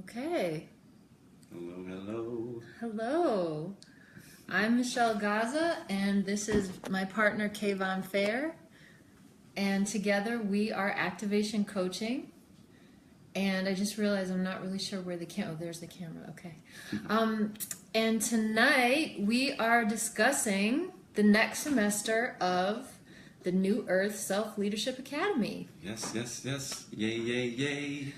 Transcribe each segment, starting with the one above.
Okay. Hello, hello. Hello. I'm Michelle Gaza, and this is my partner Kayvon Fair. And together we are Activation Coaching. And I just realized I'm not really sure where the camera. Oh, there's the camera. Okay. And tonight we are discussing the next semester of the New Earth Self Leadership Academy. Yes, yes, yes. Yay, yay, yay.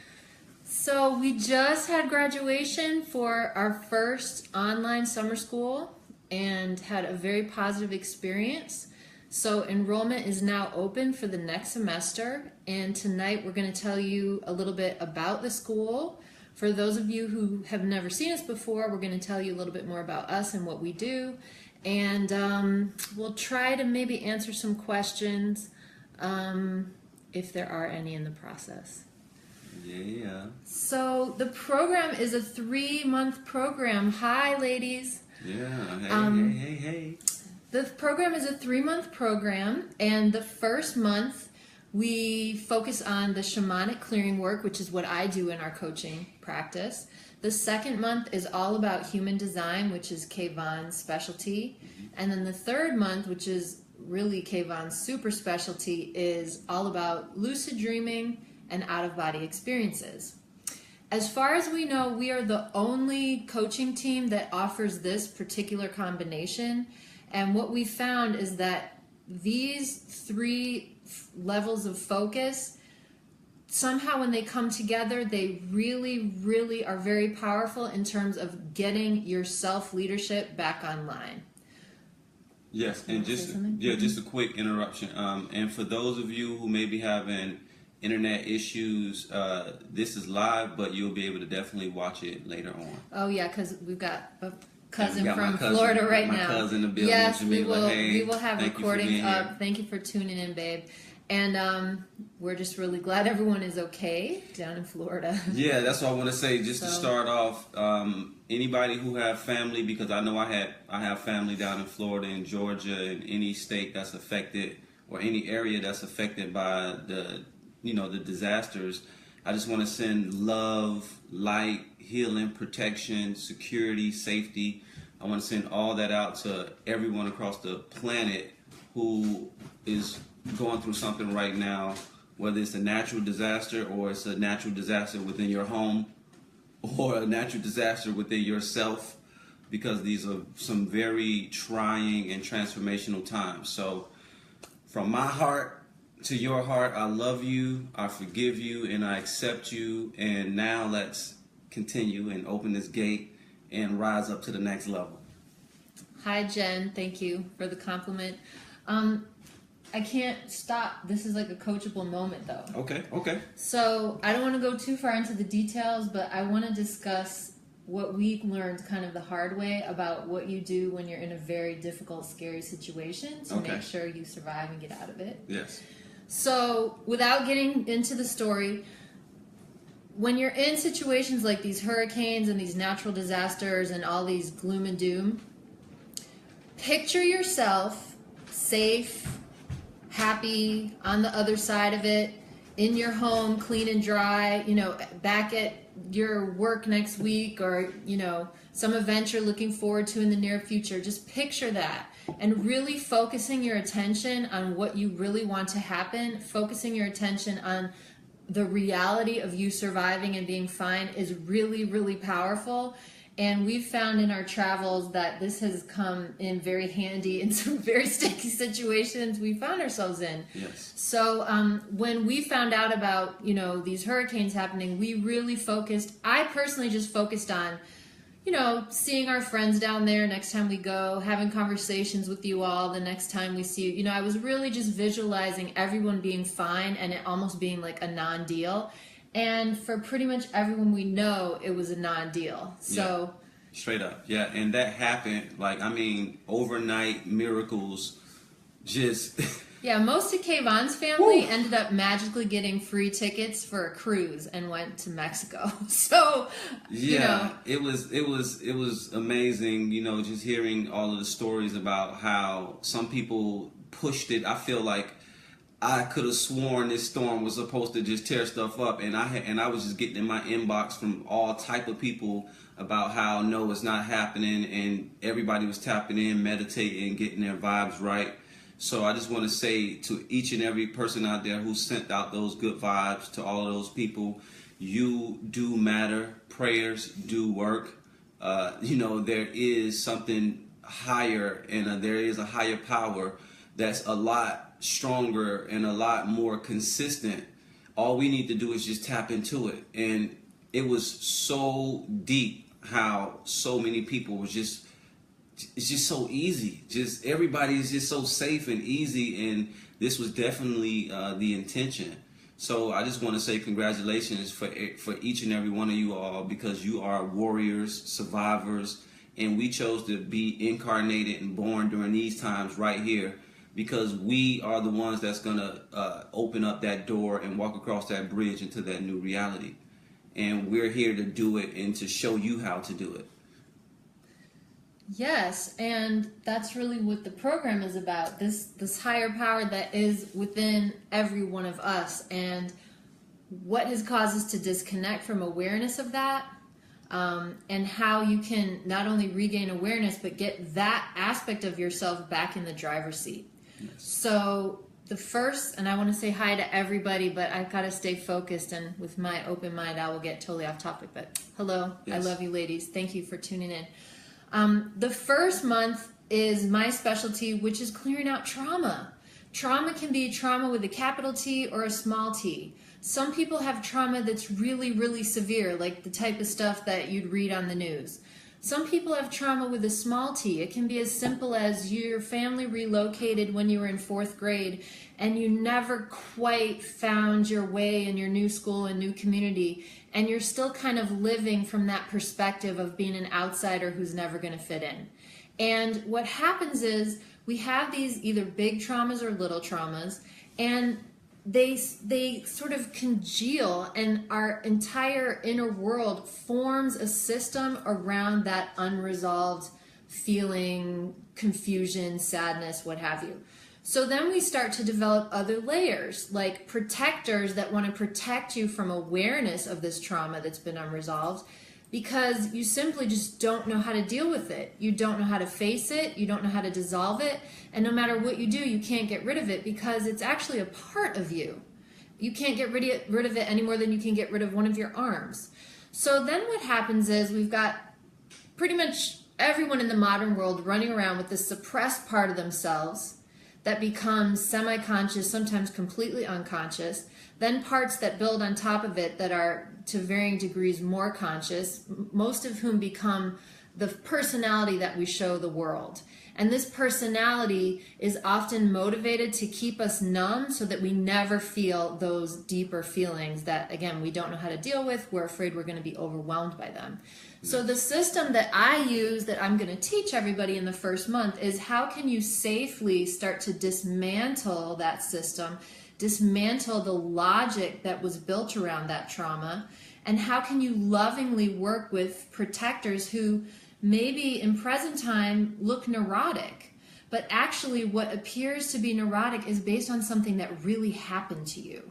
So we just had graduation for our first online summer school and had a very positive experience. So enrollment is now open for the next semester, and tonight we're going to tell you a little bit about the school. For those of you who have never seen us before, we're going to tell you a little bit more about us and what we do, and we'll try to maybe answer some questions if there are any in the process. Yeah. So the program is a 3-month program. Hi, ladies. Yeah. Hey. The program is a 3-month program, and the first month we focus on the shamanic clearing work, which is what I do in our coaching practice. The second month is all about human design, which is Kayvon's specialty. And then the third month, which is really Kayvon's super specialty, is all about lucid dreaming and out-of-body experiences. As far as we know, we are the only coaching team that offers this particular combination. And what we found is that these 3 levels of focus, somehow when they come together, they really, really are very powerful in terms of getting your self-leadership back online. Yes, and just a quick interruption. And for those of you who may be having internet issues, this is live, but you'll be able to definitely watch it later on. Oh yeah, because we've got a cousin from Florida right now. My cousin in the building. Yes, we will. Like, hey, we will have recordings up. Thank you for tuning in, babe. And we're just really glad everyone is okay down in Florida. Yeah, that's what I want to say. Just to start off, anybody who have family, because I know I have family down in Florida, in Georgia, in any state that's affected or any area that's affected by the disasters. I just want to send love, light, healing, protection, security, safety. I want to send all that out to everyone across the planet who is going through something right now, whether it's a natural disaster or it's a natural disaster within your home or a natural disaster within yourself, because these are some very trying and transformational times. So from my heart to your heart, I love you, I forgive you, and I accept you. And now let's continue and open this gate and rise up to the next level. Hi, Jen. Thank you for the compliment. I can't stop. This is like a coachable moment, though. Okay. So I don't want to go too far into the details, but I want to discuss what we learned kind of the hard way about what you do when you're in a very difficult, scary situation to make sure you survive and get out of it. Yes. So without getting into the story, when you're in situations like these hurricanes and these natural disasters and all these gloom and doom, picture yourself safe, happy, on the other side of it, in your home, clean and dry, back at your work next week, or, some event you're looking forward to in the near future. Just picture that and really focusing your attention on what you really want to happen, focusing your attention on the reality of you surviving and being fine is really, really powerful. And we've found in our travels that this has come in very handy in some very sticky situations we found ourselves in. Yes. So when we found out about, these hurricanes happening, we really focused, I personally just focused on, seeing our friends down there next time we go, having conversations with you all the next time we see you. I was really just visualizing everyone being fine and it almost being like a non-deal. And for pretty much everyone we know, it was a non-deal. So straight up. Yeah. And that happened, overnight miracles. Just yeah, most of Kayvon's family ended up magically getting free tickets for a cruise and went to Mexico. So it was amazing, just hearing all of the stories about how some people pushed it. I feel like I could have sworn this storm was supposed to just tear stuff up, and I was just getting in my inbox from all type of people about how no, it's not happening, and everybody was tapping in, meditating, getting their vibes right. So I just want to say to each and every person out there who sent out those good vibes, to all of those people, you do matter. Prayers do work. There is something higher, and there is a higher power that's a lot stronger and a lot more consistent. All we need to do is just tap into it. And it was so deep how so many people was just, it's just so easy. Just everybody is just so safe and easy, and this was definitely the intention. So I just want to say congratulations for each and every one of you all, because you are warriors, survivors, and we chose to be incarnated and born during these times right here, because we are the ones that's going to open up that door and walk across that bridge into that new reality. And we're here to do it and to show you how to do it. Yes, and that's really what the program is about. This higher power that is within every one of us, and what has caused us to disconnect from awareness of that, and how you can not only regain awareness but get that aspect of yourself back in the driver's seat. Yes. So the first, and I want to say hi to everybody, but I've got to stay focused, and with my open mind I will get totally off topic, but hello. Yes. I love you ladies. Thank you for tuning in. The first month is my specialty, which is clearing out trauma. Trauma can be trauma with a capital T or a small t. Some people have trauma that's really, really severe, like the type of stuff that you'd read on the news. Some people have trauma with a small t. It can be as simple as your family relocated when you were in 4th grade and you never quite found your way in your new school and new community, and you're still kind of living from that perspective of being an outsider who's never going to fit in. And what happens is we have these either big traumas or little traumas, and they sort of congeal, and our entire inner world forms a system around that unresolved feeling, confusion, sadness, what have you. So then we start to develop other layers, like protectors that want to protect you from awareness of this trauma that's been unresolved, because you simply just don't know how to deal with it. You don't know how to face it. You don't know how to dissolve it. And no matter what you do, you can't get rid of it, because it's actually a part of you. You can't get rid of it any more than you can get rid of one of your arms. So then what happens is we've got pretty much everyone in the modern world running around with this suppressed part of themselves that becomes semi-conscious, sometimes completely unconscious, then parts that build on top of it that are to varying degrees more conscious, most of whom become the personality that we show the world. And this personality is often motivated to keep us numb so that we never feel those deeper feelings that, again, we don't know how to deal with. We're afraid we're going to be overwhelmed by them. So the system that I use, that I'm going to teach everybody in the first month, is how can you safely start to dismantle that system, dismantle the logic that was built around that trauma, and how can you lovingly work with protectors who maybe in present time look neurotic, but actually what appears to be neurotic is based on something that really happened to you.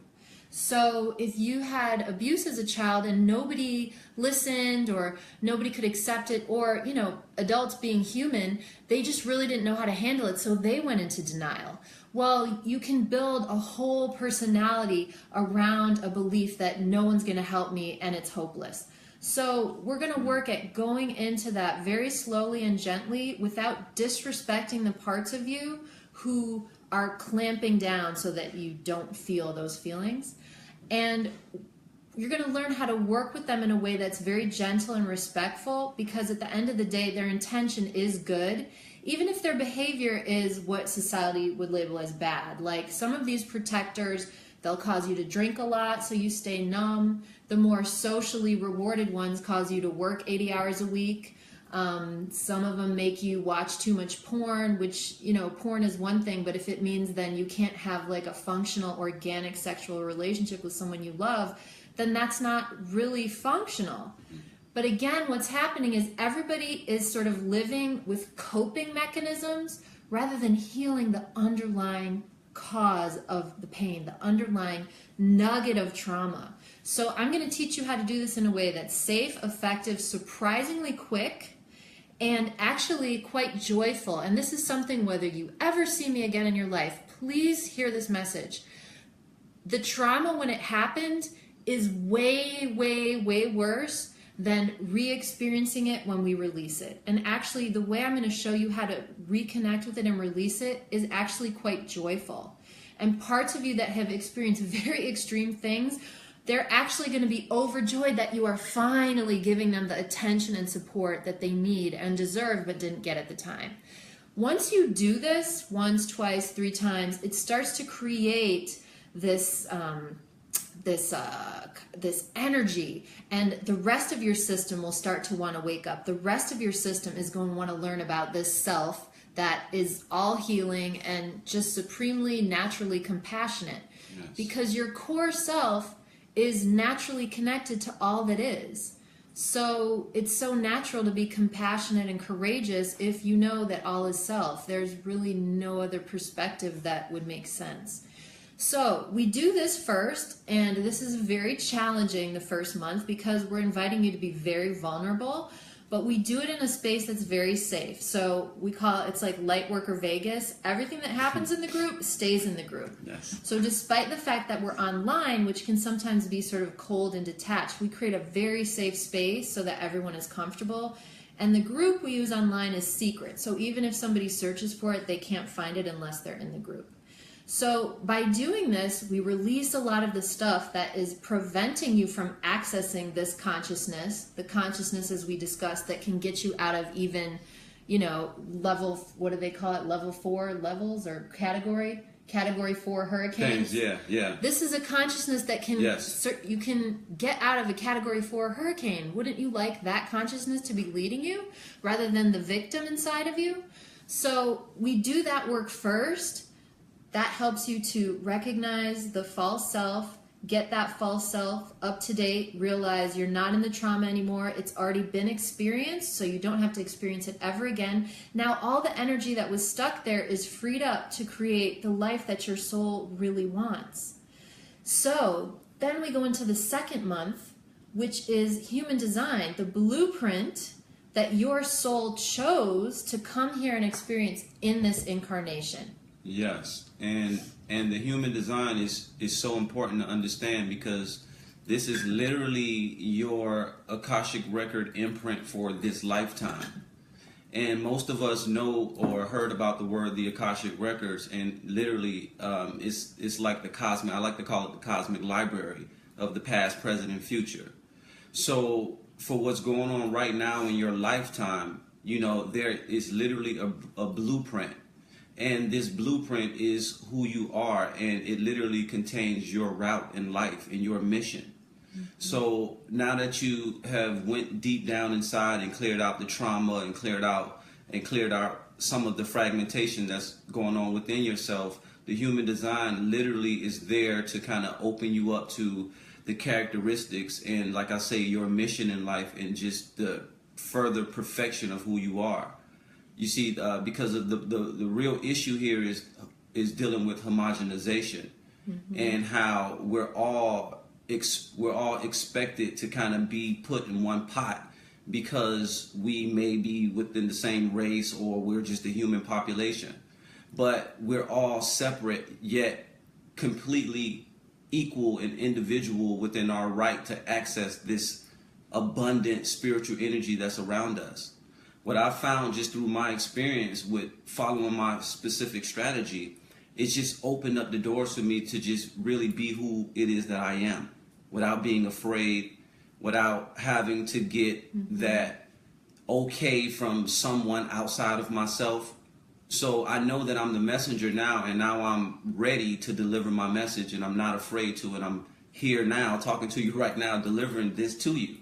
So if you had abuse as a child and nobody listened or nobody could accept it, or, you know, adults being human, they just really didn't know how to handle it, so they went into denial. Well, you can build a whole personality around a belief that no one's going to help me and it's hopeless. So we're going to work at going into that very slowly and gently without disrespecting the parts of you who are clamping down so that you don't feel those feelings. And you're going to learn how to work with them in a way that's very gentle and respectful, because at the end of the day, their intention is good, even if their behavior is what society would label as bad. Like some of these protectors, they'll cause you to drink a lot so you stay numb. The more socially rewarded ones cause you to work 80 hours a week. Some of them make you watch too much porn, which, you know, porn is one thing, but if it means then you can't have like a functional, organic sexual relationship with someone you love, then that's not really functional. But again, what's happening is everybody is sort of living with coping mechanisms rather than healing the underlying cause of the pain, the underlying nugget of trauma. So I'm going to teach you how to do this in a way that's safe, effective, surprisingly quick, and actually quite joyful. And this is something, whether you ever see me again in your life, please hear this message. The trauma when it happened is way, way, way worse than re-experiencing it when we release it. And actually, the way I'm going to show you how to reconnect with it and release it is actually quite joyful. And parts of you that have experienced very extreme things, they're actually going to be overjoyed that you are finally giving them the attention and support that they need and deserve but didn't get at the time. Once you do this once, twice, 3 times, it starts to create this this energy, and the rest of your system will start to want to wake up. The rest of your system is going to want to learn about this self that is all healing and just supremely naturally compassionate. Yes. Because your core self is naturally connected to all that is. So it's so natural to be compassionate and courageous if you know that all is self. There's really no other perspective that would make sense. So we do this first, and this is very challenging the first month because we're inviting you to be very vulnerable, but we do it in a space that's very safe. So we call it, it's like light worker Vegas. Everything that happens in the group stays in the group. Yes. So despite the fact that we're online, which can sometimes be sort of cold and detached, we create a very safe space so that everyone is comfortable. And the group we use online is secret. So even if somebody searches for it, they can't find it unless they're in the group. So by doing this, we release a lot of the stuff that is preventing you from accessing this consciousness, the consciousness, as we discussed, that can get you out of even, level, what do they call it? Level 4 levels or category 4 hurricanes. Yeah. This is a consciousness that can, yes, you can get out of a category 4 hurricane. Wouldn't you like that consciousness to be leading you rather than the victim inside of you? So we do that work first. That helps you to recognize the false self, get that false self up to date, realize you're not in the trauma anymore. It's already been experienced, so you don't have to experience it ever again. Now all the energy that was stuck there is freed up to create the life that your soul really wants. So then we go into the second month, which is human design, the blueprint that your soul chose to come here and experience in this incarnation. Yes, and the human design is so important to understand because this is literally your Akashic record imprint for this lifetime. And most of us know or heard about the word the Akashic records, and literally it's like the cosmic, I like to call it the cosmic library of the past, present, and future. So for what's going on right now in your lifetime, there is literally a blueprint. And this blueprint is who you are, and it literally contains your route in life and your mission. Mm-hmm. So now that you have went deep down inside and cleared out the trauma and cleared out some of the fragmentation that's going on within yourself, the human design literally is there to kind of open you up to the characteristics and, like I say, your mission in life and just the further perfection of who you are. You see, because of the real issue here is dealing with homogenization, mm-hmm. and how we're all expected to kind of be put in one pot because we may be within the same race or we're just a human population, but we're all separate yet completely equal and individual within our right to access this abundant spiritual energy that's around us. What I found just through my experience with following my specific strategy, it's just opened up the doors for me to just really be who it is that I am without being afraid, without having to get mm-hmm. that okay from someone outside of myself. So I know that I'm the messenger now, and now I'm ready to deliver my message, and I'm not afraid to it. I'm here now talking to you right now, delivering this to you.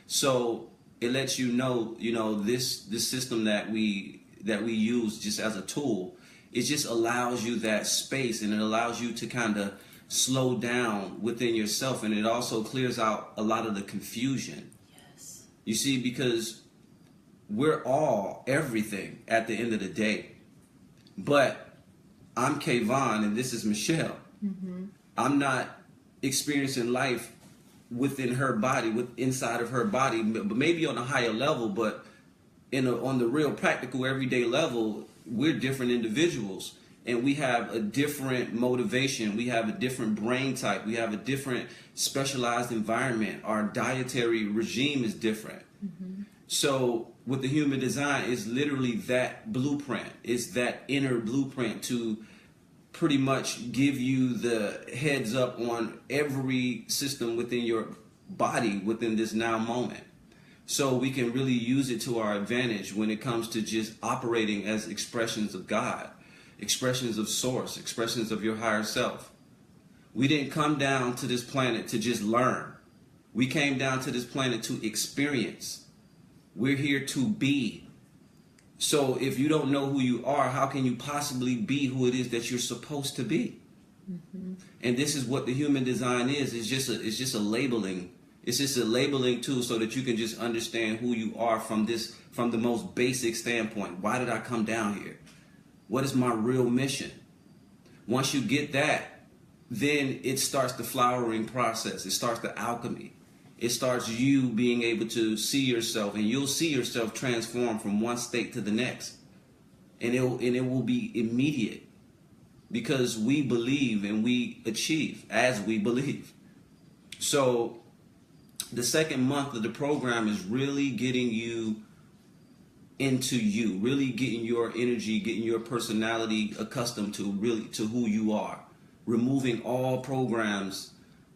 So it lets you know, this system that we use just as a tool, it just allows you that space, and it allows you to kind of slow down within yourself, and it also clears out a lot of the confusion. Yes. You see, because we're all everything at the end of the day, but I'm Kayvon and this is Michelle. I'm not experiencing life within her body, inside of her body, but maybe on a higher level, but on the real practical everyday level, we're different individuals. And we have a different motivation. We have a different brain type. We have a different specialized environment. Our dietary regime is different. So with the human design, it's literally that blueprint. It's that inner blueprint to pretty much give you the heads up on every system within your body within this now moment. So we can really use it to our advantage when it comes to just operating as expressions of God, expressions of source, expressions of your higher self. We didn't come down to this planet to just learn. We came down to this planet to experience. We're here to be. So if you don't know who you are, how can you possibly be who it is that you're supposed to be? And this is what the human design is. It's just a labeling. It's just a labeling tool so that you can just understand who you are from the most basic standpoint. Why did I come down here? What is my real mission? Once you get that, then it starts the flowering process. It starts the alchemy. It starts you being able to see yourself, and you'll see yourself transform from one state to the next. And it will be immediate, because we believe and we achieve as we believe. So the second month of the program is really getting you into you, really getting your energy, getting your personality accustomed to who you are, removing all programs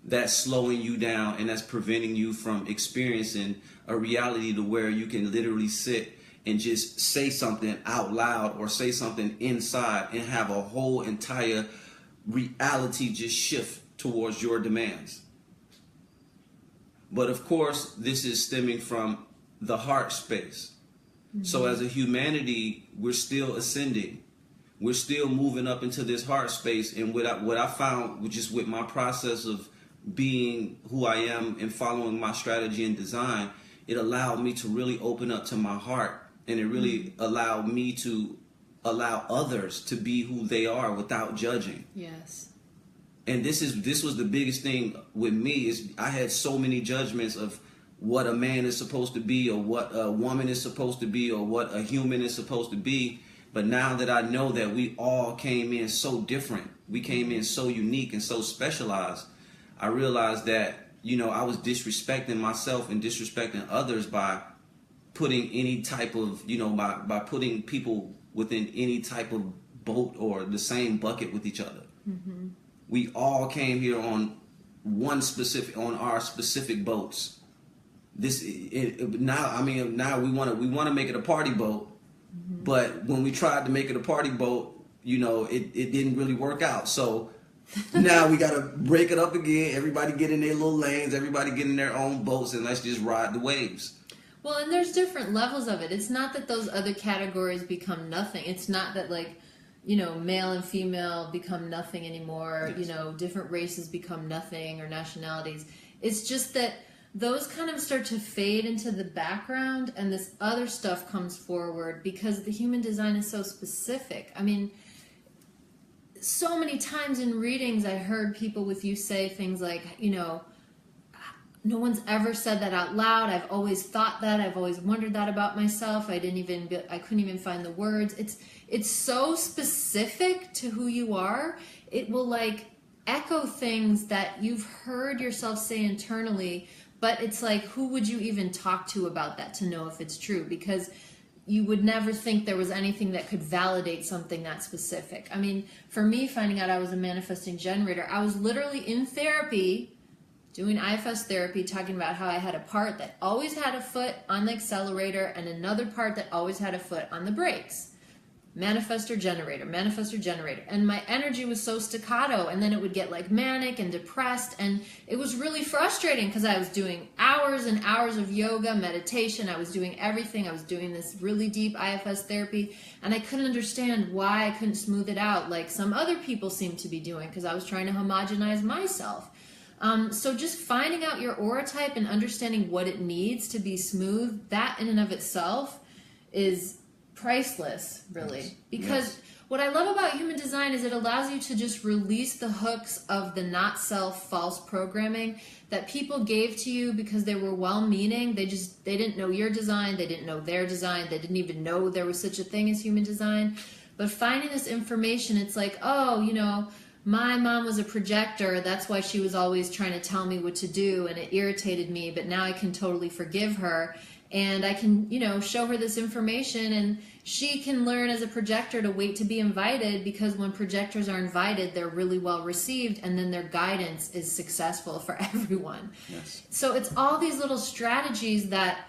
that's slowing you down and that's preventing you from experiencing a reality to where you can literally sit and just say something out loud or say something inside and have a whole entire reality just shift towards your demands. But of course, this is stemming from the heart space. So as a humanity, we're still ascending. We're still moving up into this heart space. And what I found just with my process of being who I am and following my strategy and design, it allowed me to really open up to my heart. And it really allowed me to allow others to be who they are without judging. Yes. And this was the biggest thing with me, is I had so many judgments of what a man is supposed to be, or what a woman is supposed to be, or what a human is supposed to be. But now that I know that we all came in so different, we came in so unique and so specialized, I realized that, I was disrespecting myself and disrespecting others by putting any type of, by putting people within any type of boat or the same bucket with each other. We all came here on our specific boats. Now we want to make it a party boat, but when we tried to make it a party boat, it didn't really work out. So now we got to break it up again. Everybody get in their little lanes. Everybody get in their own boats, and let's just ride the waves. Well, and there's different levels of it. It's not that those other categories become nothing. It's not that male and female become nothing anymore. Yes. Different races become nothing, or nationalities. It's just that those kind of start to fade into the background, and this other stuff comes forward because the human design is so specific. I mean, so many times in readings I heard people with you say things like, no one's ever said that out loud. I've always thought that. I've always wondered that about myself. I couldn't even find the words. It's so specific to who you are. It will echo things that you've heard yourself say internally, but it's like, who would you even talk to about that to know if it's true? Because you would never think there was anything that could validate something that specific. I mean, for me, finding out I was a manifesting generator, I was literally in therapy, doing IFS therapy, talking about how I had a part that always had a foot on the accelerator and another part that always had a foot on the brakes. Manifestor generator. And my energy was so staccato, and then it would get manic and depressed, and it was really frustrating because I was doing hours and hours of yoga, meditation. I was doing everything. I was doing this really deep IFS therapy, and I couldn't understand why I couldn't smooth it out like some other people seemed to be doing, because I was trying to homogenize myself. So just finding out your aura type and understanding what it needs to be smooth, that in and of itself is priceless, really. Yes. Because yes. What I love about human design is it allows you to just release the hooks of the not self false programming that people gave to you because they were well-meaning. They didn't know your design, they didn't know their design, they didn't even know there was such a thing as human design. But finding this information, it's like, oh, my mom was a projector, that's why she was always trying to tell me what to do, and it irritated me, but now I can totally forgive her, and I can, show her this information, and she can learn as a projector to wait to be invited, because when projectors are invited, they're really well received, and then their guidance is successful for everyone. Yes. So it's all these little strategies that,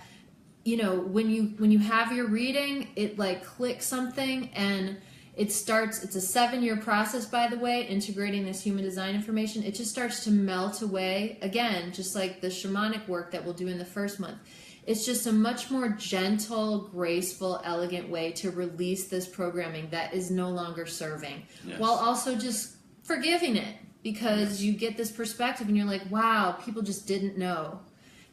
when you have your reading, it like clicks something, and it's a 7-year process, by the way, integrating this human design information. It just starts to melt away, again, just like the shamanic work that we'll do in the first month. It's just a much more gentle, graceful, elegant way to release this programming that is no longer serving, yes, while also just forgiving it, because you get this perspective and you're like, wow, people just didn't know.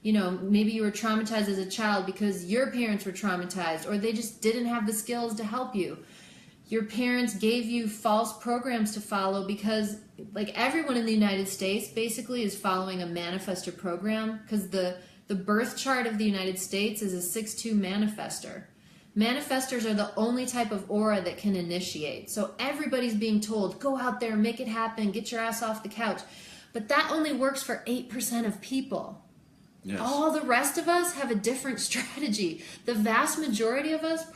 Maybe you were traumatized as a child because your parents were traumatized, or they just didn't have the skills to help you. Your parents gave you false programs to follow because, like, everyone in the United States basically is following a manifestor program, because the birth chart of the United States is a 6-2 manifestor. Manifestors are the only type of aura that can initiate. So everybody's being told, go out there, make it happen, get your ass off the couch. But that only works for 8% of people. yes, All the rest of us have a different strategy. The vast majority of us,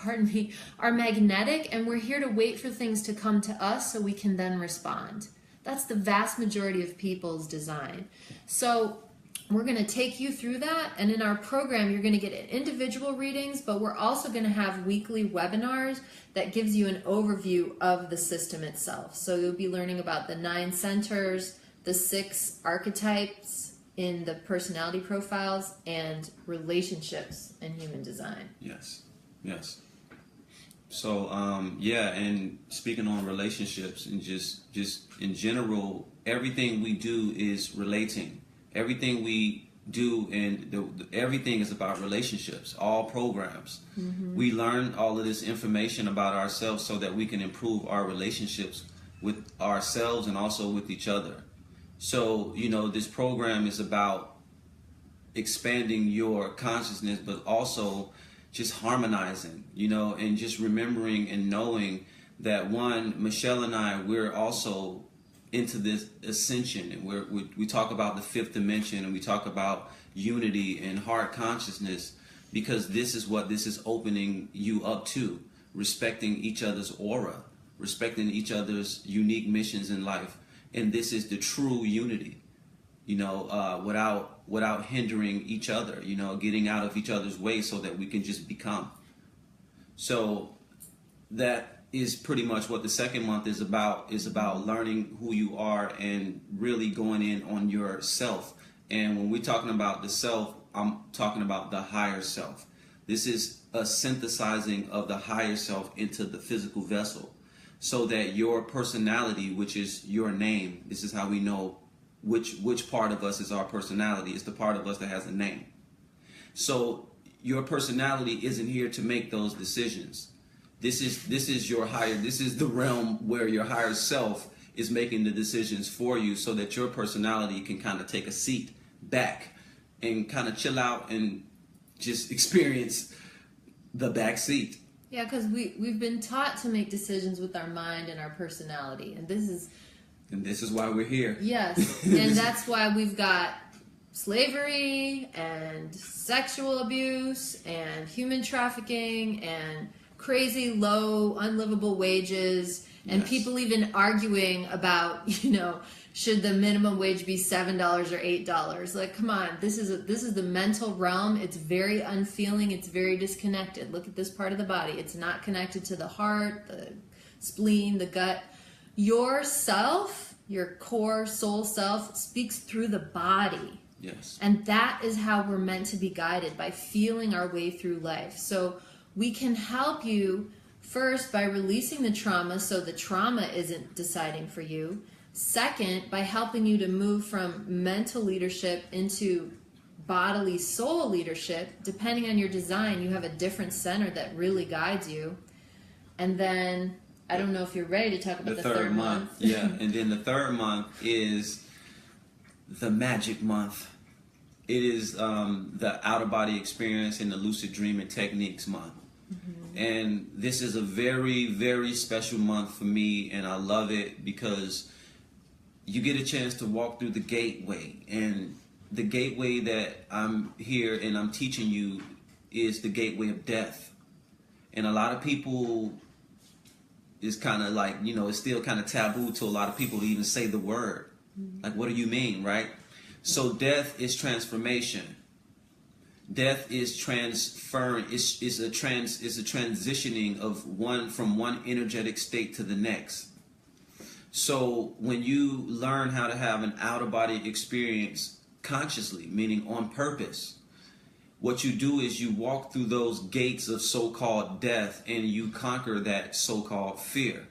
are magnetic, and we're here to wait for things to come to us so we can then respond. That's the vast majority of people's design. So we're going to take you through that, and in our program you're going to get individual readings, but we're also going to have weekly webinars that gives you an overview of the system itself. So you'll be learning about the 9 centers, the 6 archetypes in the personality profiles, and relationships in human design. yes, yes. So and speaking on relationships and just in general, everything we do is relating. Everything we do, and everything is about relationships. All programs, we learn all of this information about ourselves so that we can improve our relationships with ourselves and also with each other. So, this program is about expanding your consciousness, but also just harmonizing, and just remembering and knowing that, one, Michelle and I, we're also into this ascension, and we talk about the 5th dimension, and we talk about unity and heart consciousness, because this is what this is opening you up to: respecting each other's aura, respecting each other's unique missions in life. And this is the true unity, without hindering each other, getting out of each other's way so that we can just become. So that is pretty much what the second month is about learning who you are and really going in on yourself. And when we're talking about the self, I'm talking about the higher self. This is a synthesizing of the higher self into the physical vessel, so that your personality, which is your name, this is how we know which part of us is our personality. It's the part of us that has a name. So your personality isn't here to make those decisions. This is your higher, this is the realm where your higher self is making the decisions for you, so that your personality can kind of take a seat back and kind of chill out and just experience the back seat. Yeah, because we've been taught to make decisions with our mind and our personality, and this is why we're here. Yes, and that's why we've got slavery and sexual abuse and human trafficking and crazy low, unlivable wages, and Yes. people even arguing about, should the minimum wage be $7 or $8? Like, come on, this is the mental realm. It's very unfeeling. It's very disconnected. Look at this part of the body. It's not connected to the heart, the spleen, the gut. Your self, your core soul self, speaks through the body. Yes. And that is how we're meant to be guided, by feeling our way through life. So we can help you first by releasing the trauma, so the trauma isn't deciding for you. Second, by helping you to move from mental leadership into bodily soul leadership. Depending on your design, you have a different center that really guides you. And then I don't know if you're ready to talk about the third month. Yeah, and then the third month is the magic month. It is the out-of-body experience and the lucid dreaming techniques month. And this is a very, very special month for me, and I love it because you get a chance to walk through the gateway. And the gateway that I'm here and I'm teaching you is the gateway of death. And a lot of people, is kind of like, it's still kind of taboo to a lot of people to even say the word. Like, what do you mean, right? So death is transformation. Death is transferring. It's a transitioning of from one energetic state to the next. So when you learn how to have an out-of-body experience consciously, meaning on purpose, what you do is you walk through those gates of so-called death and you conquer that so-called fear.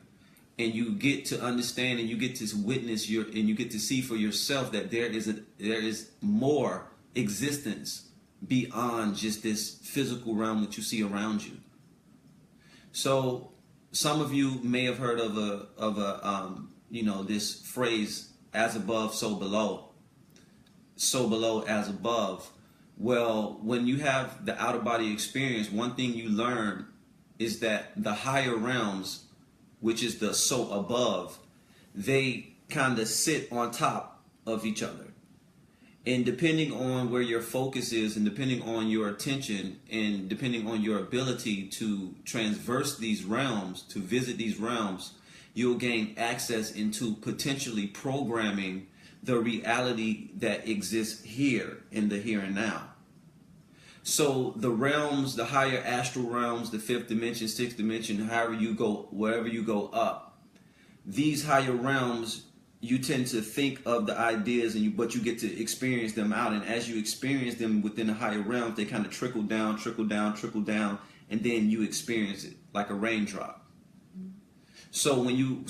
And you get to understand and you get to witness and you get to see for yourself that there is more existence beyond just this physical realm that you see around you. So some of you may have heard of this phrase, as above, so below. So below, as above. Well, when you have the out-of-body experience, one thing you learn is that the higher realms, which is the so above, they kind of sit on top of each other. And depending on where your focus is and depending on your attention and depending on your ability to transverse these realms, to visit these realms, you'll gain access into potentially programming the reality that exists here in the here and now. So the realms, the higher astral realms, the fifth dimension, sixth dimension, however you go, wherever you go up, these higher realms, you tend to think of the ideas but you get to experience them out. And as you experience them within the higher realms, they kind of trickle down, and then you experience it like a raindrop. So when you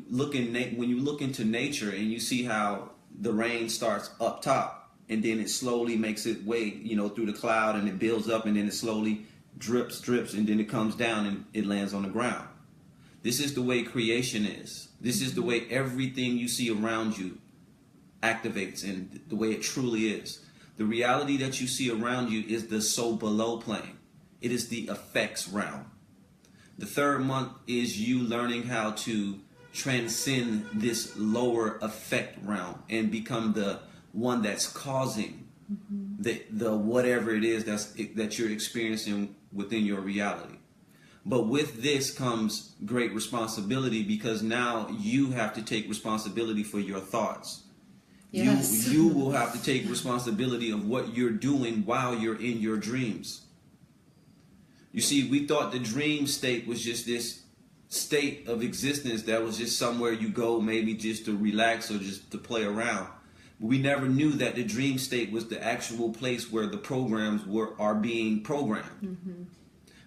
look into nature and you see how the rain starts up top, and then it slowly makes its way, through the cloud, and it builds up, and then it slowly drips, and then it comes down and it lands on the ground. This is the way creation is. This is the way everything you see around you activates, and the way it truly is. The reality that you see around you is the so below plane. It is the effects realm. The third month is you learning how to transcend this lower effect realm and become the one that's causing the whatever it is that you're experiencing within your reality. But with this comes great responsibility, because now you have to take responsibility for your thoughts. Yes. You will have to take responsibility of what you're doing while you're in your dreams. You see, we thought the dream state was just this state of existence that was just somewhere you go maybe just to relax or just to play around. We never knew that the dream state was the actual place where the programs are being programmed.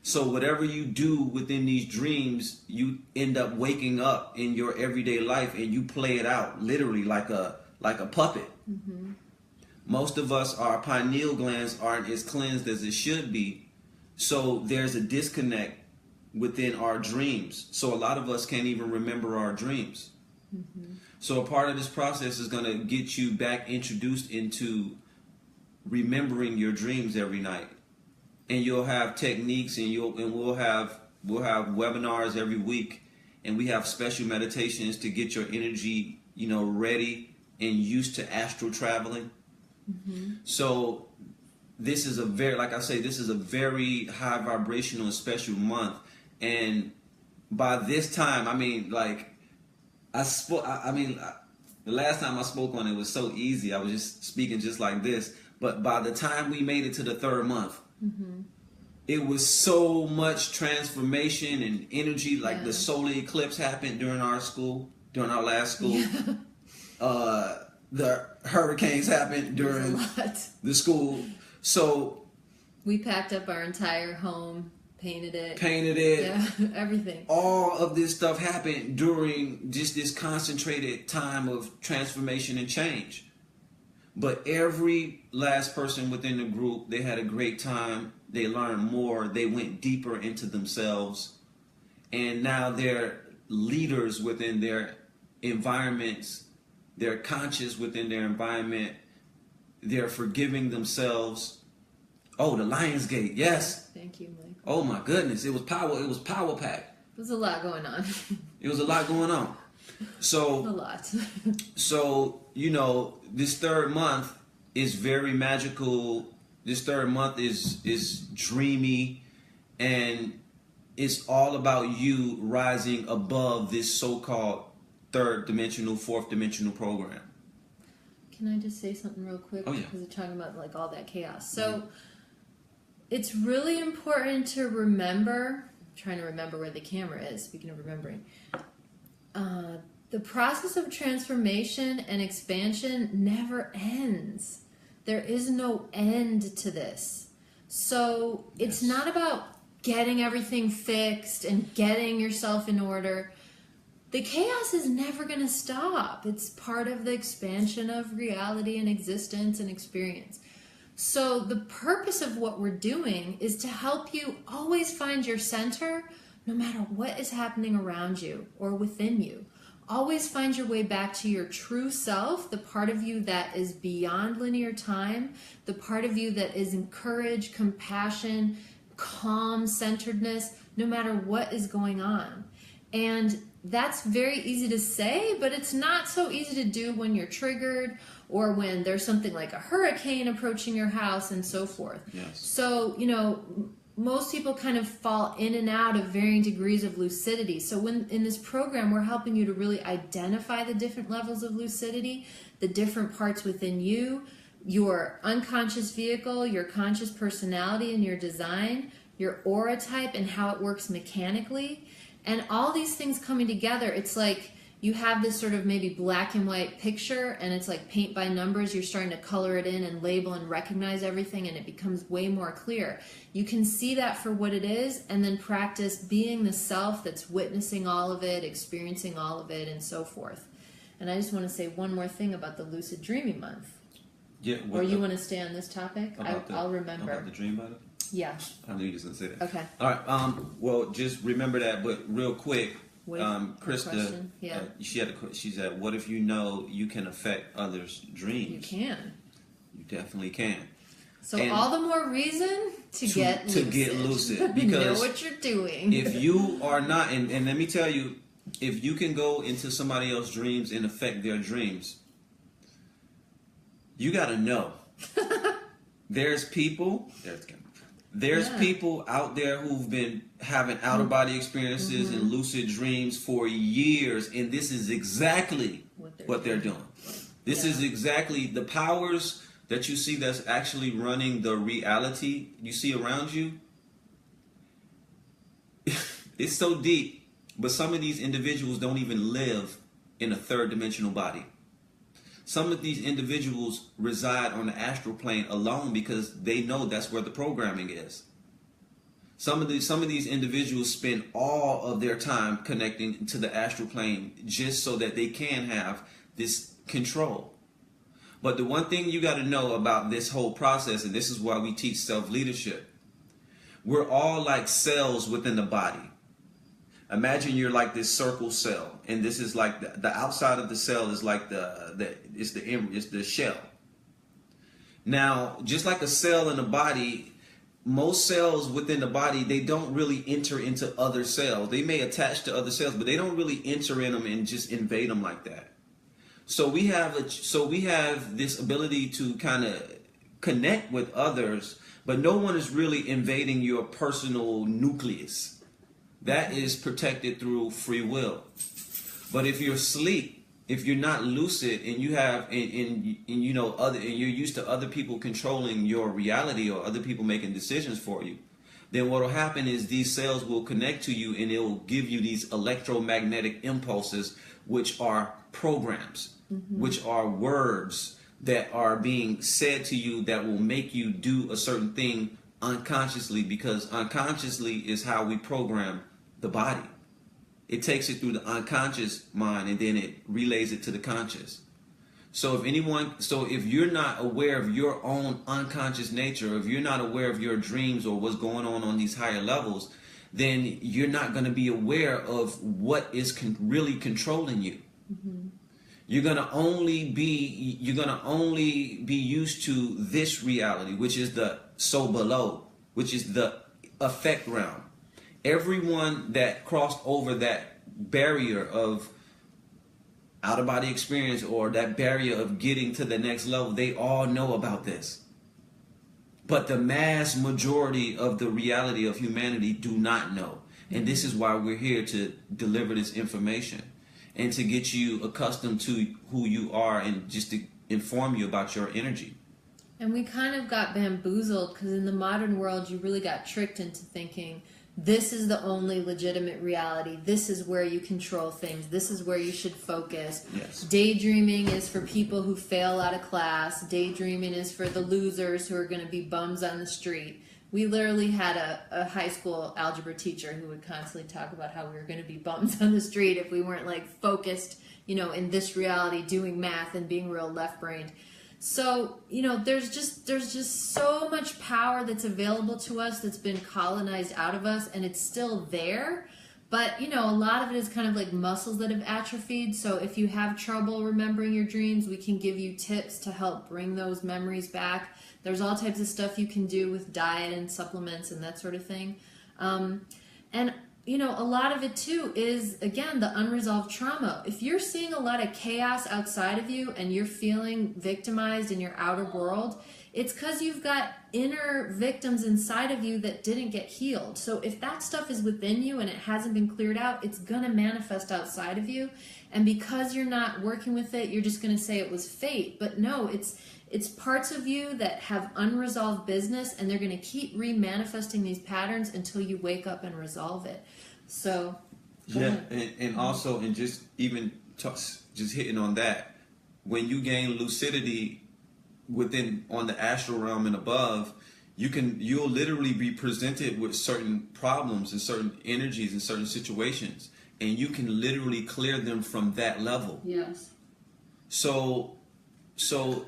So whatever you do within these dreams, you end up waking up in your everyday life and you play it out literally like a puppet. Most of us, our pineal glands aren't as cleansed as it should be. So there's a disconnect within our dreams. So a lot of us can't even remember our dreams. So a part of this process is going to get you back introduced into remembering your dreams every night. And you'll have techniques, and we'll have webinars every week, and we have special meditations to get your energy, ready and used to astral traveling. So this is a very high vibrational and special month. And by this time, the last time I spoke on it was so easy. I was just speaking just like this. But by the time we made it to the third month, it was so much transformation and energy. Like the solar eclipse happened during our last school. The hurricanes happened during the school. So we packed up our entire home, painted it. Yeah, everything. All of this stuff happened during just this concentrated time of transformation and change. But every last person within the group, they had a great time. They learned more. They went deeper into themselves. And now they're leaders within their environments. They're conscious within their environment. They're forgiving themselves. Oh, the Lions Gate, yes. Thank you, Mike. Oh my goodness, it was power packed. There's a lot going on. It was a lot going on. So a lot. So, you know, this third month is very magical. This third month is dreamy, and it's all about you rising above this so-called third dimensional, fourth dimensional program. Can I just say something real quick? Oh, yeah. Because we're talking about like all that chaos. So it's really important to remember, I'm trying to remember where the camera is, speaking of remembering, the process of transformation and expansion never ends. There is no end to this. So it's not about getting everything fixed and getting yourself in order. The chaos is never going to stop. It's part of the expansion of reality and existence and experience. So the purpose of what we're doing is to help you always find your center no matter what is happening around you or within you. Always find your way back to your true self, the part of you that is beyond linear time, the part of you that is in courage, compassion, calm, centeredness, no matter what is going on. And that's very easy to say, but it's not so easy to do when you're triggered or when there's something like a hurricane approaching your house and so forth. Yes. So, you know, most people kind of fall in and out of varying degrees of lucidity. So when in this program, we're helping you to really identify the different levels of lucidity, the different parts within you, your unconscious vehicle, your conscious personality and your design, your aura type and how it works mechanically. And all these things coming together, it's like you have this sort of maybe black and white picture and it's like paint by numbers. You're starting to color it in and label and recognize everything and it becomes way more clear. You can see that for what it is and then practice being the self that's witnessing all of it, experiencing all of it and so forth. And I just want to say one more thing about the lucid dreaming month. Yeah. Or you want to stay on this topic? I'll remember. About the dream matter? Yeah. I knew you was going to say that. Okay. All right. Well, just remember that, but real quick, Krista, she said, what if you know you can affect others' dreams? You can. You definitely can. So all the more reason to get lucid. Because know what you're doing. If you are not, and let me tell you, if you can go into somebody else's dreams and affect their dreams, you got to know. There's people out there who've been having out-of-body experiences and lucid dreams for years, and this is exactly what they're doing. This is exactly the powers that you see that's actually running the reality you see around you. It's so deep, but some of these individuals don't even live in a third dimensional body. Some of these individuals reside on the astral plane alone because they know that's where the programming is. Some of these individuals spend all of their time connecting to the astral plane just so that they can have this control. But the one thing you got to know about this whole process, and this is why we teach self-leadership, we're all like cells within the body. Imagine you're like this circle cell, and this is like the outside of the cell is like it's the shell. Now, just like a cell in the body, most cells within the body, they don't really enter into other cells. They may attach to other cells, but they don't really enter in them and just invade them like that. So we have this ability to kind of connect with others, but no one is really invading your personal nucleus. That is protected through free will. But if you're asleep, if you're not lucid, and you have and you're used to other people controlling your reality or other people making decisions for you, then what will happen is these cells will connect to you and it will give you these electromagnetic impulses, which are programs, which are words that are being said to you that will make you do a certain thing unconsciously, because unconsciously is how we program the body. It takes it through the unconscious mind and then it relays it to the conscious. So if you're not aware of your own unconscious nature, if you're not aware of your dreams or what's going on these higher levels, then you're not going to be aware of what is really controlling you. Mm-hmm. You're gonna only be used to this reality, which is the so below, which is the effect realm. Everyone that crossed over that barrier of out of body experience or that barrier of getting to the next level, they all know about this. But the mass majority of the reality of humanity do not know. And this is why we're here to deliver this information and to get you accustomed to who you are and just to inform you about your energy. And we kind of got bamboozled because in the modern world, you really got tricked into thinking this is the only legitimate reality. This is where you control things. This is where you should focus. Yes. Daydreaming is for people who fail out of class. Daydreaming is for the losers who are going to be bums on the street. We literally had a high school algebra teacher who would constantly talk about how we were going to be bums on the street if we weren't like focused, in this reality, doing math and being real left-brained. So, there's just so much power that's available to us that's been colonized out of us, and it's still there. But, a lot of it is kind of like muscles that have atrophied. So if you have trouble remembering your dreams, we can give you tips to help bring those memories back. There's all types of stuff you can do with diet and supplements and that sort of thing. A lot of it too is, again, the unresolved trauma. If you're seeing a lot of chaos outside of you and you're feeling victimized in your outer world, it's because you've got inner victims inside of you that didn't get healed. So if that stuff is within you and it hasn't been cleared out, it's going to manifest outside of you. And because you're not working with it, you're just going to say it was fate. But no, it's parts of you that have unresolved business, and they're going to keep remanifesting these patterns until you wake up and resolve it. So yeah, and also, and just even just hitting on that, when you gain lucidity on the astral realm and above, you'll literally be presented with certain problems and certain energies and certain situations, and you can literally clear them from that level. Yes. So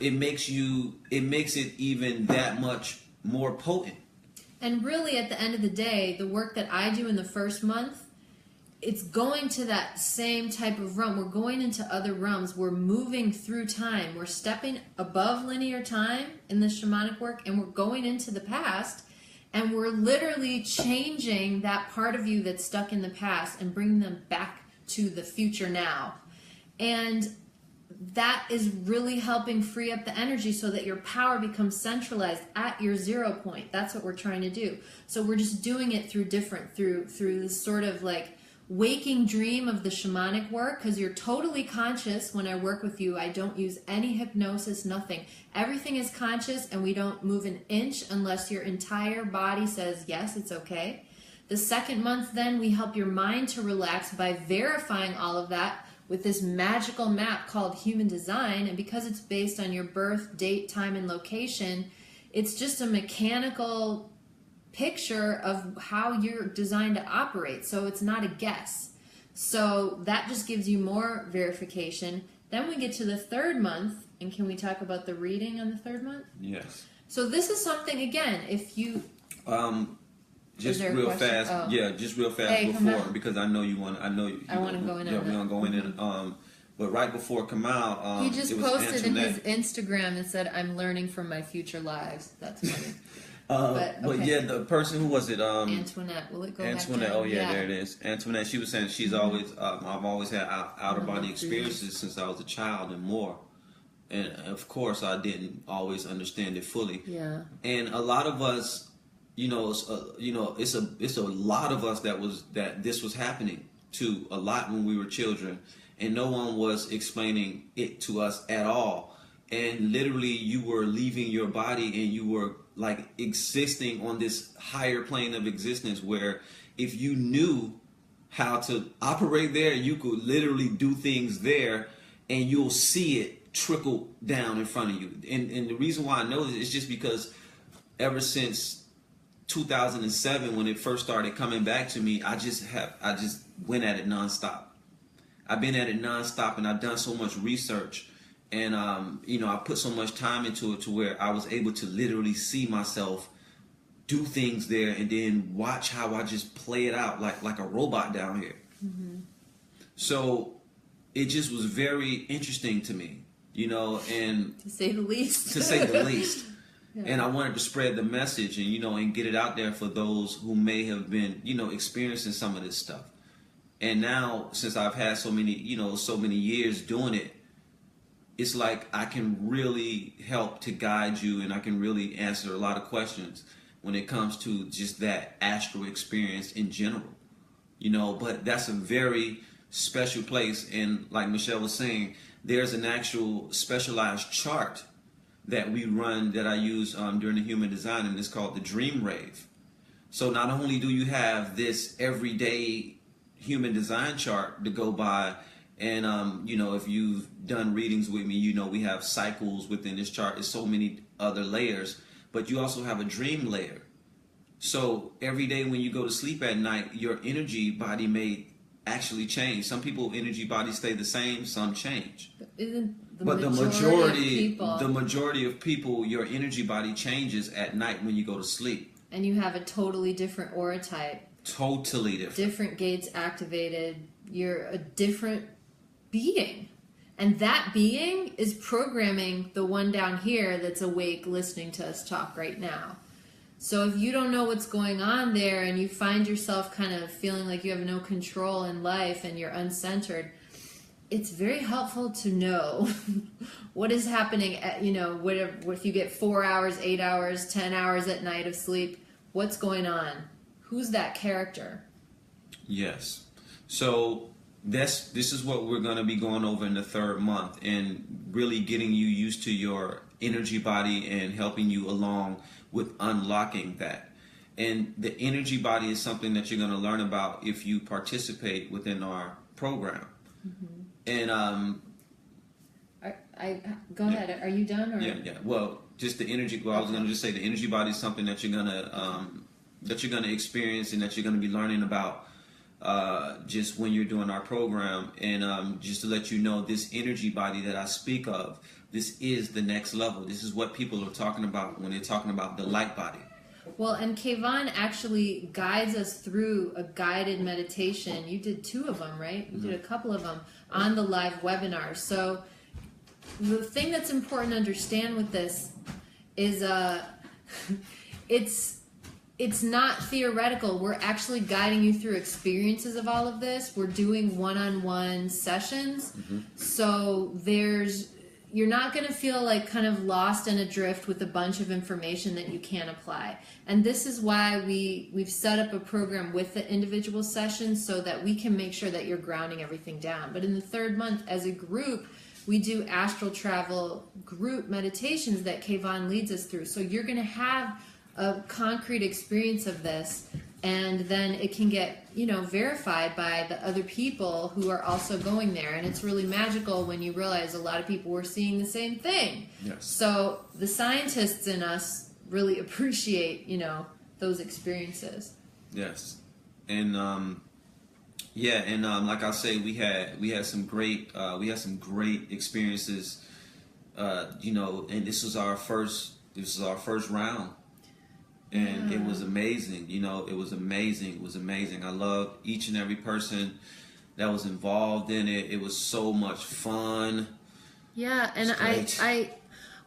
it makes it even that much more potent. And really, at the end of the day, the work that I do in the first month, it's going to that same type of realm. We're going into other realms. We're moving through time. We're stepping above linear time in the shamanic work, and we're going into the past, and we're literally changing that part of you that's stuck in the past and bringing them back to the future now. And that is really helping free up the energy so that your power becomes centralized at your 0 point. That's what we're trying to do. So we're just doing it through this sort of like waking dream of the shamanic work, because you're totally conscious. When I work with you, I don't use any hypnosis, nothing. Everything is conscious, and we don't move an inch unless your entire body says, yes, it's okay. The second month, then, we help your mind to relax by verifying all of that with this magical map called Human Design. And because it's based on your birth, date, time, and location, it's just a mechanical picture of how you're designed to operate. So it's not a guess. So that just gives you more verification. Then we get to the third month, and can we talk about the reading on the third month? Yes. So this is something, again, if you... Just real fast, just real fast before, because I know you want. I want to go in. Yeah, we're gonna go in. But right before Kamal, he just posted in his Instagram and said, "I'm learning from my future lives." That's funny. But yeah, the person who was it? Antoinette. Will it go Antoinette. back Oh yeah, there it is. Antoinette. She was saying she's always. I've always had out of body experiences since I was a child and more. And of course, I didn't always understand it fully. Yeah. And a lot of us. It's a lot of us that this was happening to a lot when we were children, and no one was explaining it to us at all. And literally, you were leaving your body, and you were like existing on this higher plane of existence, where if you knew how to operate there, you could literally do things there, and you'll see it trickle down in front of you. And the reason why I know this is just because ever since 2007, when it first started coming back to me, I just went at it nonstop. I've been at it nonstop, and I've done so much research, and I put so much time into it to where I was able to literally see myself do things there and then watch how I just play it out like a robot down here. So it just was very interesting to me, and to say the least. to say the least. Yeah. And I wanted to spread the message and, and get it out there for those who may have been, experiencing some of this stuff. And now, since I've had so many years doing it, it's like I can really help to guide you, and I can really answer a lot of questions when it comes to just that astral experience in general. But that's a very special place. And like Michelle was saying, there's an actual specialized chart that we run that I use during the human design, and it's called the Dream Rave. So not only do you have this everyday human design chart to go by, and if you've done readings with me, we have cycles within this chart. There's so many other layers, but you also have a dream layer. So every day when you go to sleep at night, your energy body may actually change. Some people energy bodies stay the same, some change. But the majority of people, your energy body changes at night when you go to sleep. And you have a totally different aura type. Totally different. Different gates activated. You're a different being. And that being is programming the one down here that's awake listening to us talk right now. So if you don't know what's going on there and you find yourself kind of feeling like you have no control in life and you're uncentered, it's very helpful to know what is happening at, whatever, if you get 4 hours, 8 hours, 10 hours at night of sleep, what's going on? Who's that character? Yes. So this is what we're going to be going over in the third month, and really getting you used to your energy body and helping you along with unlocking that. And the energy body is something that you're going to learn about if you participate within our program. And go ahead. Are you done? Or? Yeah. Well, just the energy. Well, I was going to just say the energy body is something that you're gonna experience and that you're going to be learning about just when you're doing our program. And just to let you know, this energy body that I speak of, this is the next level. This is what people are talking about when they're talking about the light body. Well, and Kayvon actually guides us through a guided meditation. You did 2 of them, right? You did a couple of them on the live webinar. So the thing that's important to understand with this is it's not theoretical. We're actually guiding you through experiences of all of this. We're doing one-on-one sessions. So you're not going to feel like kind of lost and adrift with a bunch of information that you can't apply. And this is why we've set up a program with the individual sessions so that we can make sure that you're grounding everything down. But in the third month, as a group, we do astral travel group meditations that Kayvon leads us through. So you're going to have a concrete experience of this, and then it can get verified by the other people who are also going there. And it's really magical when you realize a lot of people were seeing the same thing. Yes. So the scientists in us really appreciate those experiences. Yes. And like I say, we had some great experiences, and this was our first round. And it was amazing. It was amazing. I loved each and every person that was involved in it. It was so much fun. Yeah, and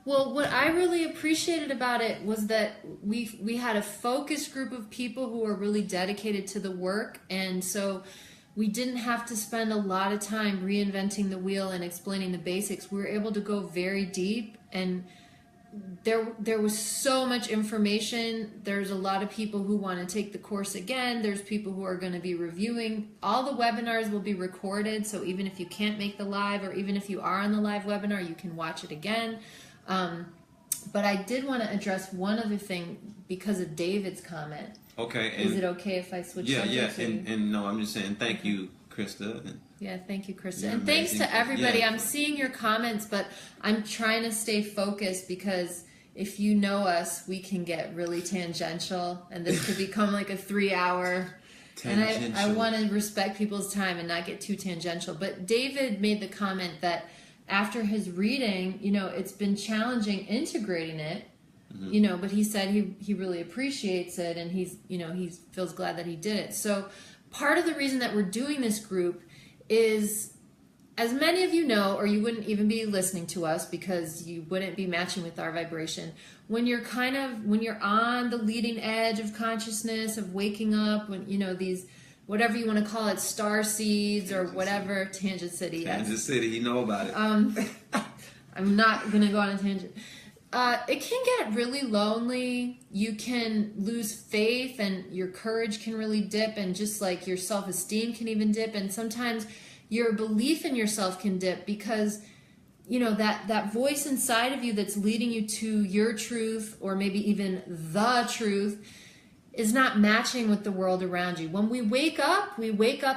what I really appreciated about it was that we had a focused group of people who were really dedicated to the work, and so we didn't have to spend a lot of time reinventing the wheel and explaining the basics. We were able to go very deep, and there was so much information. There's a lot of people who want to take the course again. There's people who are going to be reviewing. All the webinars will be recorded, so even if you can't make the live, or even if you are on the live webinar, you can watch it again. But I did want to address one other thing because of David's comment. Okay. Is it okay if I switch subjects? Yeah, and no, I'm just saying thank you, Krista. Yeah, thank you, Krista. You're and thanks amazing. to everybody. Yeah. I'm seeing your comments, but I'm trying to stay focused because if you know us, we can get really tangential, and this could become like a 3-hour. And I want to respect people's time and not get too tangential. But David made the comment that after his reading, it's been challenging integrating it you know, but he said he really appreciates it, and he feels glad that he did it. So part of the reason that we're doing this group is, as many of you know, or you wouldn't even be listening to us because you wouldn't be matching with our vibration, when you're on the leading edge of consciousness, of waking up, when, you know, these, whatever you want to call it, star seeds or whatever, Tangent City. Tangent City, you know about it. I'm not going to go on a tangent. It can get really lonely. You can lose faith, and your courage can really dip, and just like your self-esteem can even dip, and sometimes your belief in yourself can dip because, you know, that voice inside of you that's leading you to your truth, or maybe even the truth, is not matching with the world around you. When we wake up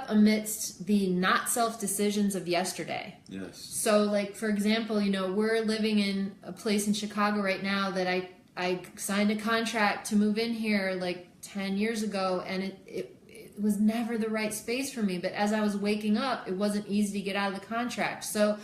amidst the not self decisions of yesterday. Yes. So, like, for example, you know, we're living in a place in Chicago right now that I signed a contract to move in here like 10 years ago, and it was never the right space for me. But as I was waking up, it wasn't easy to get out of the contract. So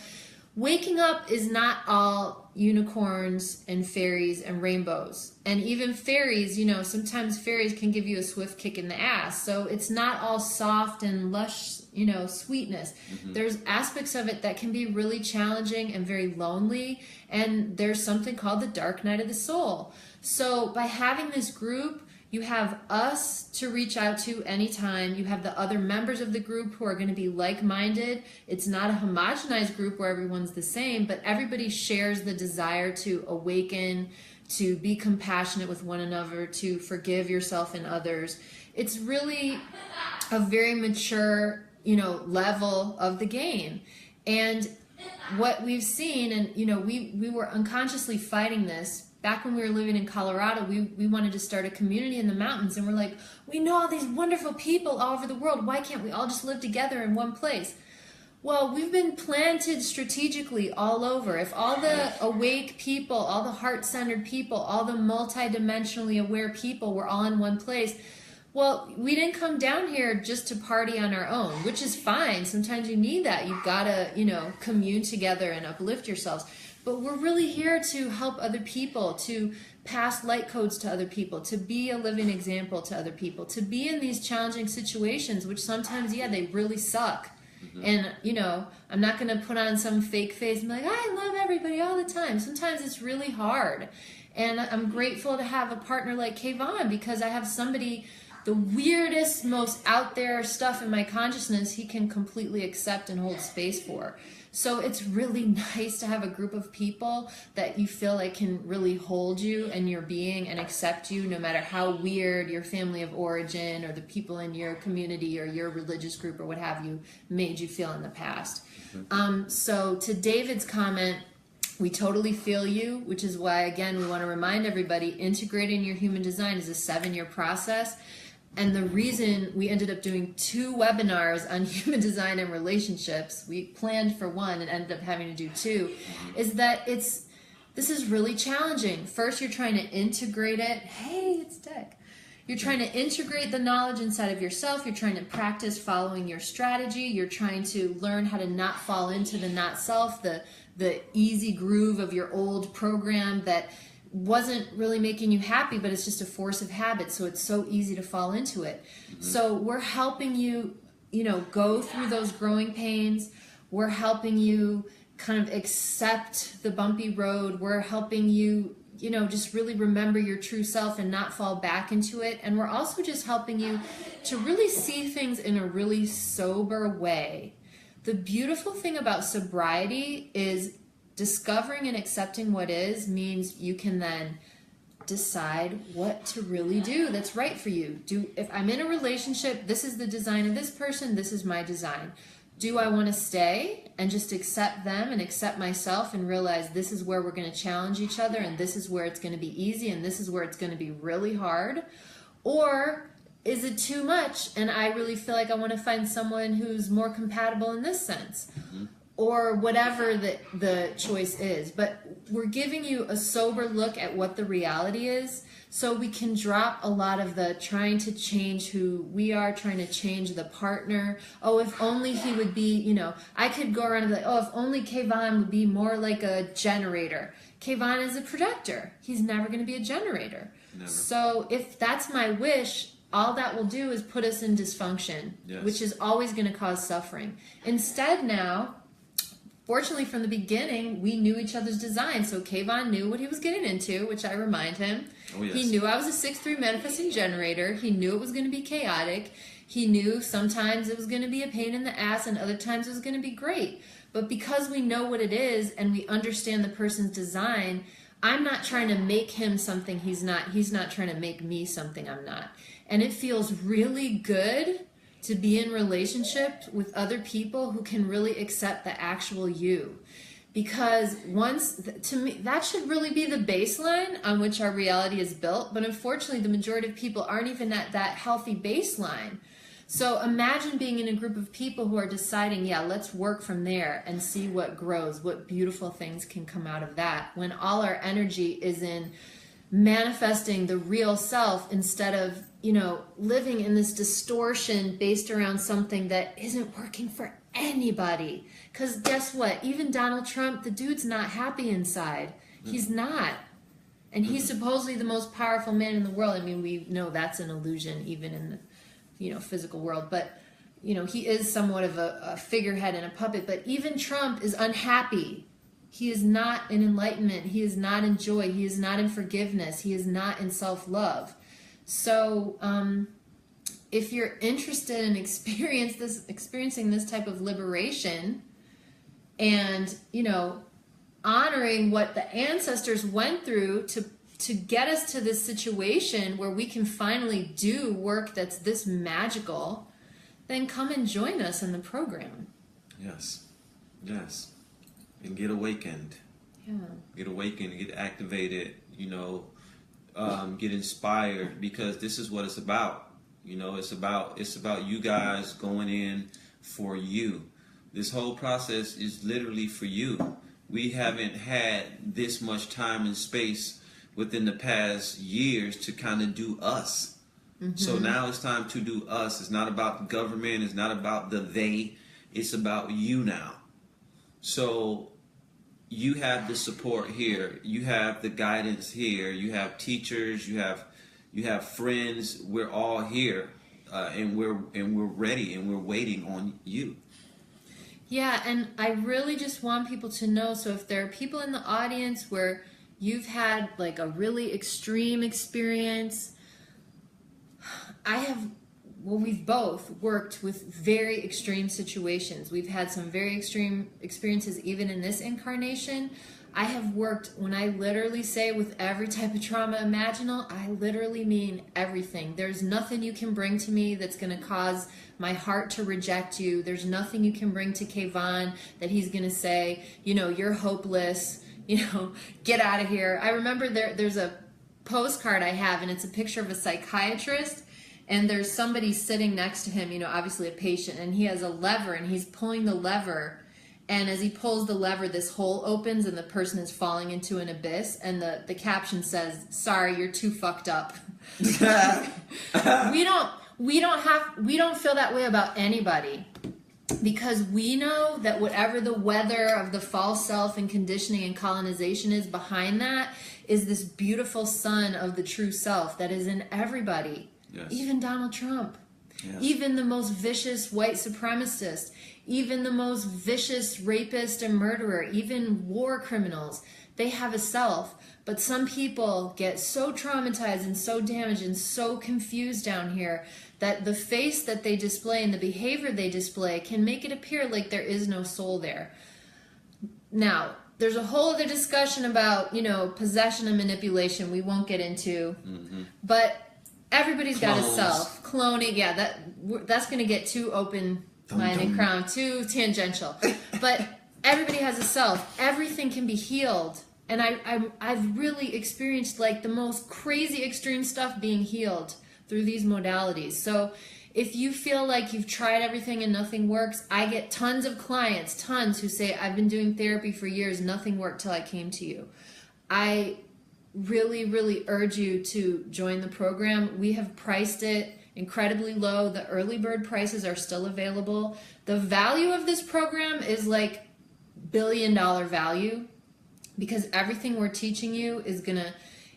waking up is not all unicorns and fairies and rainbows. And even fairies, you know, sometimes fairies can give you a swift kick in the ass. So it's not all soft and lush, you know, sweetness. There's aspects of it that can be really challenging and very lonely. And there's something called the dark night of the soul. So by having this group, you have us to reach out to anytime. You have the other members of the group who are going to be like-minded. It's not a homogenized group where everyone's the same, but everybody shares the desire to awaken, to be compassionate with one another, to forgive yourself and others. It's really a very mature, you know, level of the game. And what we've seen, and, you know, we were unconsciously fighting this. Back when we were living in Colorado, we wanted to start a community in the mountains, and we're like, we know all these wonderful people all over the world. Why can't we all just live together in one place? Well, we've been planted strategically all over. If all the awake people, all the heart-centered people, all the multidimensionally aware people were all in one place, well, we didn't come down here just to party on our own, which is fine. Sometimes you need that. You've got to, you know, commune together and uplift yourselves. But we're really here to help other people, to pass light codes to other people, to be a living example to other people, to be in these challenging situations, which sometimes, yeah, they really suck. And, you know, I'm not going to put on some fake face and be like, I love everybody all the time. Sometimes it's really hard. And I'm grateful to have a partner like Kayvon, because I have somebody, the weirdest, most out there stuff in my consciousness, he can completely accept and hold space for. So it's really nice to have a group of people that you feel like can really hold you and your being and accept you, no matter how weird your family of origin or the people in your community or your religious group or what have you made you feel in the past. So to David's comment, we totally feel you, which is why, again, we want to remind everybody, integrating your human design is a 7-year process. And the reason we ended up doing 2 webinars on human design and relationships, we planned for 1 and ended up having to do 2, is that this is really challenging. First, you're trying to integrate it. Hey, it's Deck. You're trying to integrate the knowledge inside of yourself. You're trying to practice following your strategy. You're trying to learn how to not fall into the not self, the easy groove of your old program that wasn't really making you happy, but it's just a force of habit, so it's so easy to fall into it. So we're helping you, you know, go through those growing pains. We're helping you kind of accept the bumpy road. We're helping you, you know, just really remember your true self and not fall back into it. And we're also just helping you to really see things in a really sober way. The beautiful thing about sobriety is discovering and accepting what is means you can then decide what to really do that's right for you. If I'm in a relationship, this is the design of this person, this is my design. Do I want to stay and just accept them and accept myself and realize this is where we're going to challenge each other, and this is where it's going to be easy, and this is where it's going to be really hard? Or is it too much and I really feel like I want to find someone who's more compatible in this sense? Or whatever the choice is. But we're giving you a sober look at what the reality is, so we can drop a lot of the trying to change who we are, trying to change the partner. Oh, if only he would be, you know, I could go around and be like, oh, if only Kayvon would be more like a generator. Kayvon is a projector. He's never going to be a generator. Never. So if that's my wish, all that will do is put us in dysfunction, which is always going to cause suffering. Instead now, fortunately from the beginning, we knew each other's design. So Kayvon knew what he was getting into, which I remind him. Oh, yes. He knew I was a 6-3 manifesting generator. He knew it was going to be chaotic. He knew sometimes it was going to be a pain in the ass and other times it was going to be great. But because we know what it is and we understand the person's design, I'm not trying to make him something he's not. He's not trying to make me something I'm not. And it feels really good to be in relationship with other people who can really accept the actual you. Because to me, that should really be the baseline on which our reality is built. But unfortunately, the majority of people aren't even at that healthy baseline. So imagine being in a group of people who are deciding, yeah, let's work from there and see what grows, what beautiful things can come out of that, when all our energy is in manifesting the real self instead of, living in this distortion based around something that isn't working for anybody. Because guess what? Even Donald Trump, the dude's not happy inside. He's not. And he's supposedly the most powerful man in the world. I mean, we know that's an illusion even in the physical world, but he is somewhat of a figurehead and a puppet. But even Trump is unhappy. He is not in enlightenment. He is not in joy. He is not in forgiveness. He is not in self-love. So if you're interested in experiencing this type of liberation and honoring what the ancestors went through to get us to this situation where we can finally do work that's this magical, then come and join us in the program. Yes. And get awakened. Yeah. Get awakened, get activated, get inspired, because this is what it's about. It's about you guys going in for you. This whole process is literally for you. We haven't had this much time and space within the past years to kind of do us. Mm-hmm. So now it's time to do us. It's not about the government. It's not about the they. It's about you now. So you have the support here. You have the guidance here. You have teachers. You have friends. We're all here, and we're ready, and we're waiting on you. Yeah, and I really just want people to know. So if there are people in the audience where you've had like a really extreme experience, we've both worked with very extreme situations. We've had some very extreme experiences even in this incarnation. I have worked, when I literally say with every type of trauma imaginable, I literally mean everything. There's nothing you can bring to me that's going to cause my heart to reject you. There's nothing you can bring to Kayvon that he's going to say, you're hopeless, get out of here. I remember there's a postcard I have, and it's a picture of a psychiatrist, and there's somebody sitting next to him, obviously a patient, and he has a lever, and he's pulling the lever, and as he pulls the lever, this hole opens, and the person is falling into an abyss, and the caption says, "Sorry, you're too fucked up." We don't feel that way about anybody. Because we know that whatever the weather of the false self and conditioning and colonization is behind that is this beautiful sun of the true self that is in everybody. Yes. Even Donald Trump. Yes. Even the most vicious white supremacist. Even the most vicious rapist and murderer. Even war criminals. They have a self. But some people get so traumatized and so damaged and so confused down here that the face that they display and the behavior they display can make it appear like there is no soul there. Now, there's a whole other discussion about, possession and manipulation we won't get into. Mm-hmm. But everybody's got a self. Cloning, yeah, that's going to get too open-minded, crown, too tangential. But everybody has a self. Everything can be healed. And I've really experienced like the most crazy extreme stuff being healed through these modalities. So if you feel like you've tried everything and nothing works, I get tons of clients, who say, I've been doing therapy for years, nothing worked till I came to you. I really, really urge you to join the program. We have priced it incredibly low. The early bird prices are still available. The value of this program is like $1 billion value. because everything we're teaching you is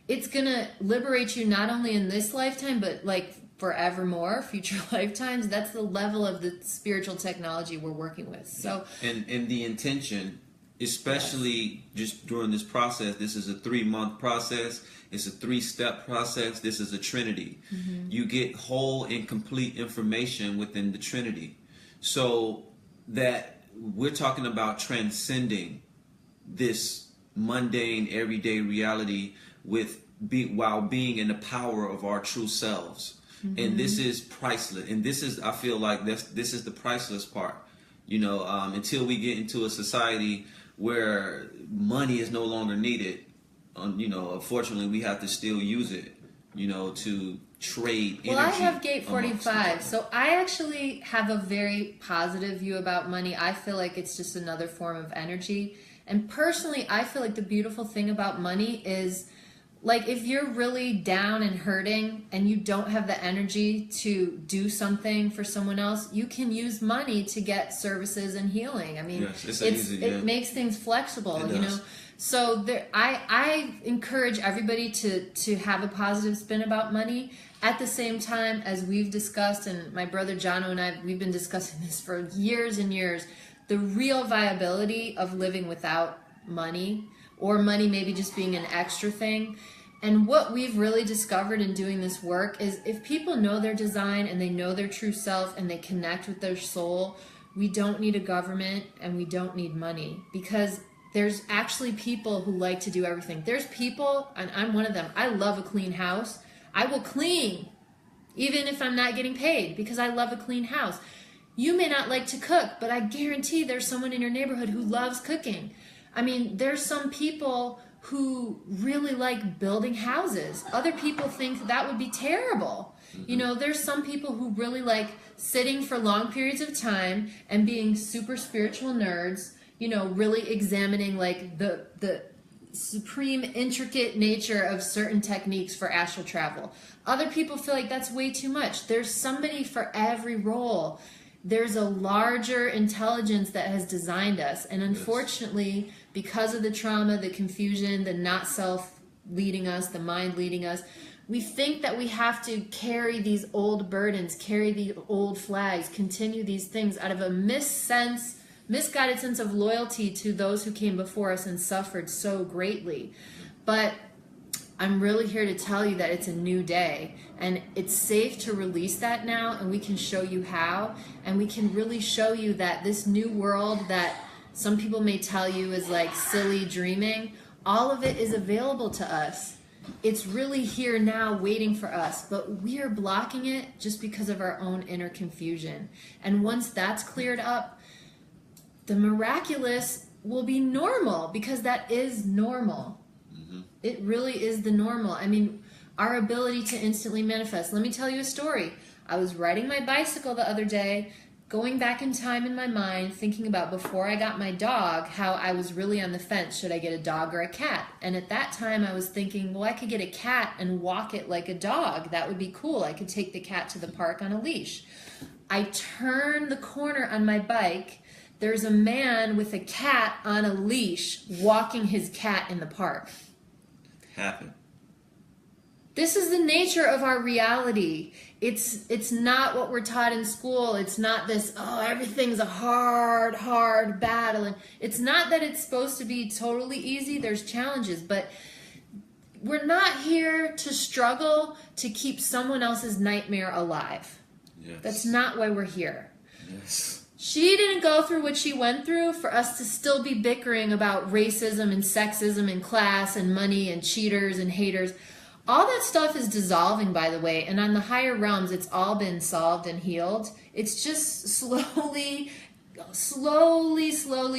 it's gonna liberate you not only in this lifetime, but like forevermore, future lifetimes. That's the level of the spiritual technology we're working with. So, and the intention, especially just during this process, this is a 3-month process. It's a 3-step process. This is a Trinity. You get whole and complete information within the Trinity. So that we're talking about transcending this mundane, everyday reality while being in the power of our true selves. And this is priceless. And this is, I feel like this is the priceless part. You know, until we get into a society where money is no longer needed, you know, unfortunately we have to still use it, you know, to trade energy. Well, I have Gate 45, so I actually have a very positive view about money. I feel like it's just another form of energy. And personally, I feel like the beautiful thing about money is, like, if you're really down and hurting and you don't have the energy to do something for someone else, you can use money to get services and healing. I mean, yes, it makes things flexible, you know. So there, I encourage everybody to have a positive spin about money. At the same time, as we've discussed, and my brother Jono and I, we've been discussing this for years and years, the real viability of living without money, or money maybe just being an extra thing. And what we've really discovered in doing this work is if people know their design and they know their true self and they connect with their soul, we don't need a government and we don't need money, because there's actually people who like to do everything. There's people, and I'm one of them, I love a clean house. I will clean even if I'm not getting paid, because I love a clean house. You may not like to cook, but I guarantee there's someone in your neighborhood who loves cooking. I mean, there's some people who really like building houses. Other people think that would be terrible. You know, there's some people who really like sitting for long periods of time and being super spiritual nerds, you know, really examining like the supreme intricate nature of certain techniques for astral travel. Other people feel like that's way too much. There's somebody for every role. There's a larger intelligence that has designed us. And unfortunately, because of the trauma, the confusion, the not self leading us, the mind leading us, we think that we have to carry these old burdens, carry the old flags, continue these things out of a misguided sense of loyalty to those who came before us and suffered so greatly. But I'm really here to tell you that it's a new day, and it's safe to release that now, and we can show you how, and we can really show you that this new world that some people may tell you is like silly dreaming, all of it is available to us. It's really here now waiting for us, but we are blocking it just because of our own inner confusion. And once that's cleared up, the miraculous will be normal, because that is normal. It really is the normal. I mean, our ability to instantly manifest. Let me tell you a story. I was riding my bicycle the other day, going back in time in my mind, thinking about before I got my dog, how I was really on the fence. Should I get a dog or a cat? And at that time I was thinking, well, I could get a cat and walk it like a dog. That would be cool. I could take the cat to the park on a leash. I turn the corner on my bike. There's a man with a cat on a leash walking his cat in the park. Happen. This is the nature of our reality. It's not what we're taught in school. It's not this, oh, everything's a hard battle. And it's not that it's supposed to be totally easy. There's challenges, but we're not here to struggle to keep someone else's nightmare alive. Yes. That's not why we're here. Yes. She didn't go through what she went through for us to still be bickering about racism and sexism and class and money and cheaters and haters. All that stuff is dissolving, by the way, and on the higher realms, it's all been solved and healed. It's just slowly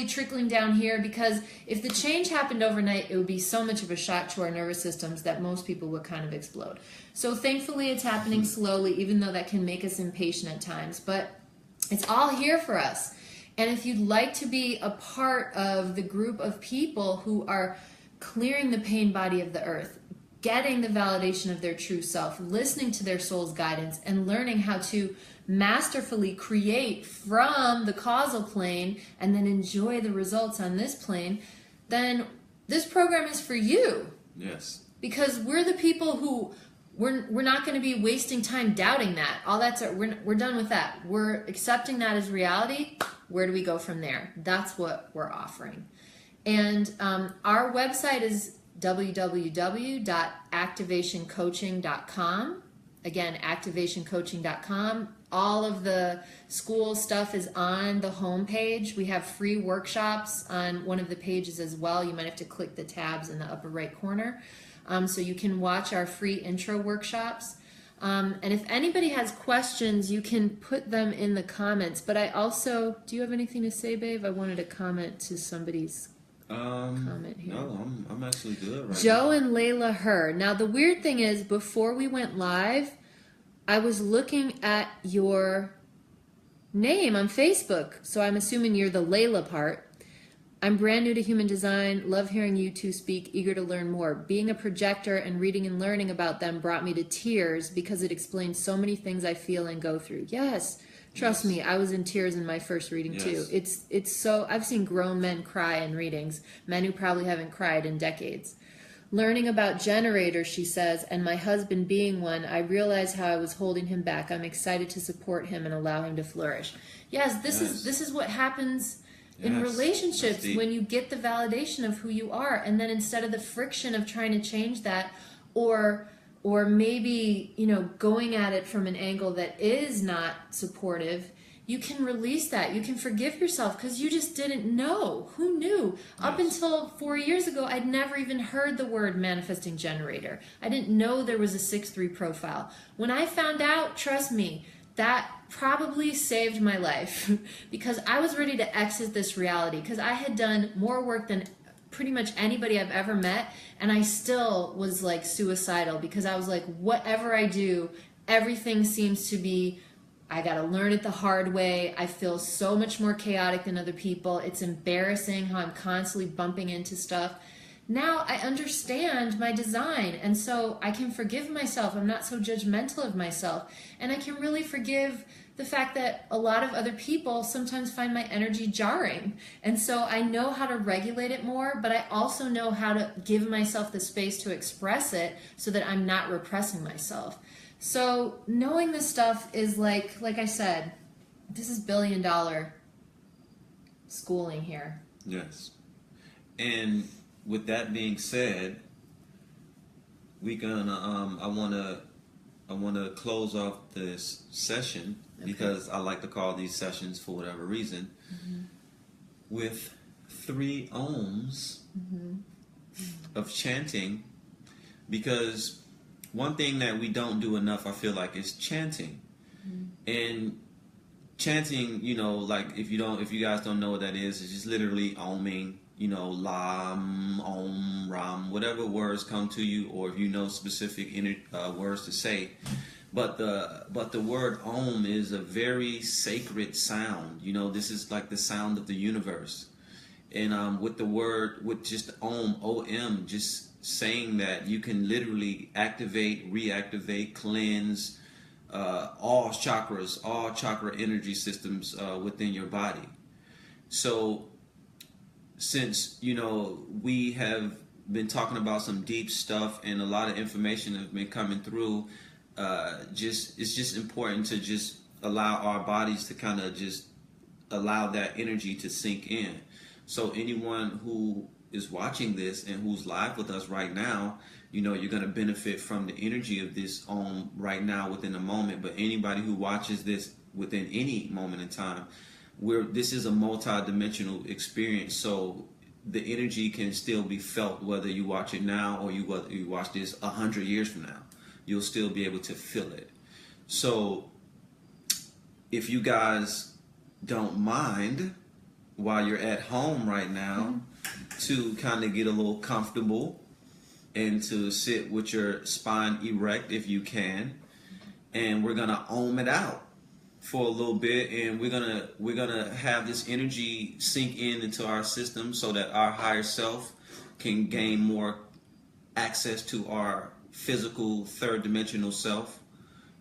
trickling down here, because if the change happened overnight, it would be so much of a shock to our nervous systems that most people would kind of explode. So thankfully, it's happening slowly, even though that can make us impatient at times. But it's all here for us. And if you'd like to be a part of the group of people who are clearing the pain body of the earth, getting the validation of their true self, listening to their soul's guidance, and learning how to masterfully create from the causal plane and then enjoy the results on this plane, then this program is for you. Yes. Because we're the people who we're not going to be wasting time doubting that. All that's we're done with that. We're accepting that as reality. Where do we go from there? That's what we're offering. And our website is www.activationcoaching.com. Again, activationcoaching.com. All of the school stuff is on the homepage. We have free workshops on one of the pages as well. You might have to click the tabs in the upper right corner. So you can watch our free intro workshops. And if anybody has questions, you can put them in the comments. But I also, do you have anything to say, babe? I wanted to comment to somebody's comment here. No, I'm actually good right Joe and Layla Herr. Now, the weird thing is, before we went live, I was looking at your name on Facebook. So I'm assuming you're the Layla part. I'm brand new to human design, love hearing you two speak, eager to learn more. Being a projector and reading and learning about them brought me to tears because it explains so many things I feel and go through. Yes, trust me, I was in tears in my first reading too. It's so, I've seen grown men cry in readings, men who probably haven't cried in decades. Learning about generators, she says, and my husband being one, I realized how I was holding him back. I'm excited to support him and allow him to flourish. Yes, this is what happens in relationships when you get the validation of who you are, and then instead of the friction of trying to change that, or maybe, you know, going at it from an angle that is not supportive, you can release that. You can forgive yourself because you just didn't know. Who knew? Up until 4 years ago, I'd never even heard the word manifesting generator. I didn't know there was a 6-3 profile. When I found out, trust me, that probably saved my life because I was ready to exit this reality because I had done more work than pretty much anybody I've ever met, and I still was like suicidal because I was like, whatever I do, everything seems to be, I gotta learn it the hard way. I feel so much more chaotic than other people. It's embarrassing how I'm constantly bumping into stuff. Now I understand my design, and so I can forgive myself. I'm not so judgmental of myself, and I can really forgive the fact that a lot of other people sometimes find my energy jarring, and so I know how to regulate it more, but I also know how to give myself the space to express it so that I'm not repressing myself. So knowing this stuff is like I said, this is $1 billion schooling here. Yes. And with that being said, we gonna I wanna close off this session because I like to call these sessions, for whatever reason, with 3 ohms of chanting, because one thing that we don't do enough, I feel like, is chanting. And chanting, you know, like if you guys don't know what that is, it's just literally oming. You know, lam, om, ram, whatever words come to you, or if you know specific words to say. But the word om is a very sacred sound. You know, this is like the sound of the universe. And with just om, O-M, just saying that, you can literally activate, reactivate, cleanse all chakras, all chakra energy systems within your body. So, since, you know, we have been talking about some deep stuff and a lot of information has been coming through, it's just important to just allow our bodies to kind of just allow that energy to sink in. So anyone who is watching this and who's live with us right now, you know, you're going to benefit from the energy of this right now within a moment. But anybody who watches this within any moment in time, this is a multi-dimensional experience, so the energy can still be felt whether you watch it now or whether you watch this 100 years from now. You'll still be able to feel it. So if you guys don't mind, while you're at home right now, to kind of get a little comfortable and to sit with your spine erect if you can, and we're gonna ohm it out for a little bit, and we're gonna have this energy sink into our system so that our higher self can gain more access to our physical third dimensional self.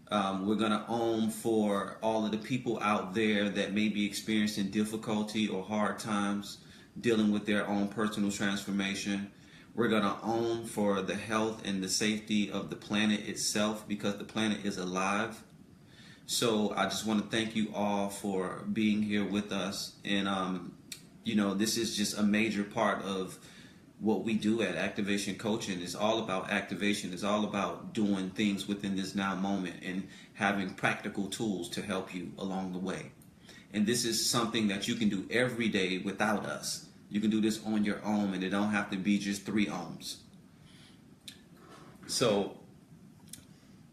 We're gonna ohm for all of the people out there that may be experiencing difficulty or hard times dealing with their own personal transformation. We're going to own for the health and the safety of the planet itself, because the planet is alive. So I just want to thank you all for being here with us. And, this is just a major part of what we do at Activation Coaching. Is all about activation. It's all about doing things within this now moment and having practical tools to help you along the way. And this is something that you can do every day without us. You can do this on your own, and it don't have to be just 3 ohms. So,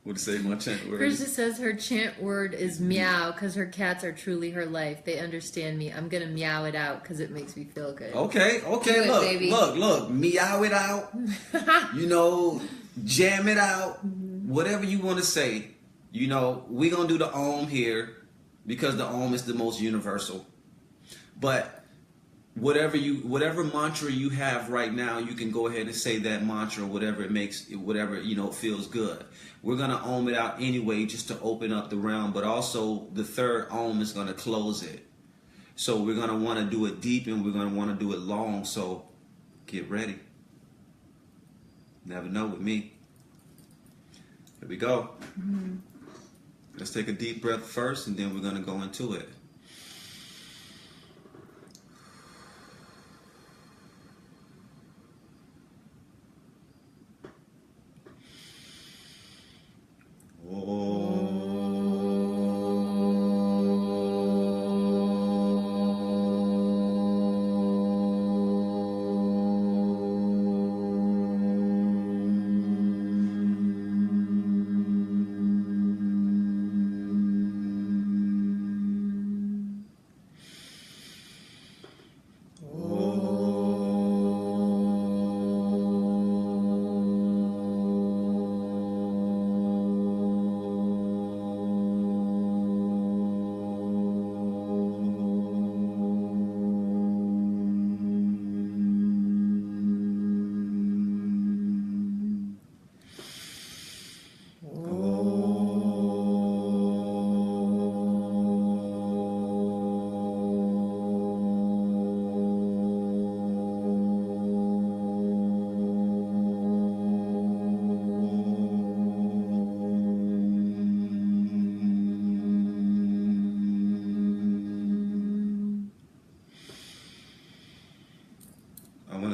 what to say? My chant word. Krista says her chant word is meow because her cats are truly her life. They understand me. I'm gonna meow it out because it makes me feel good. Okay. Do it, Look, baby. look. Meow it out. Jam it out. Whatever you want to say. We're gonna do the Om here because the Om is the most universal. But whatever mantra you have right now, you can go ahead and say that mantra, whatever feels good. We're going to Om it out anyway, just to open up the realm, but also the third Om is going to close it. So we're going to want to do it deep, and we're going to want to do it long. So get ready. Never know with me. Here we go. Let's take a deep breath first, and then we're going to go into it.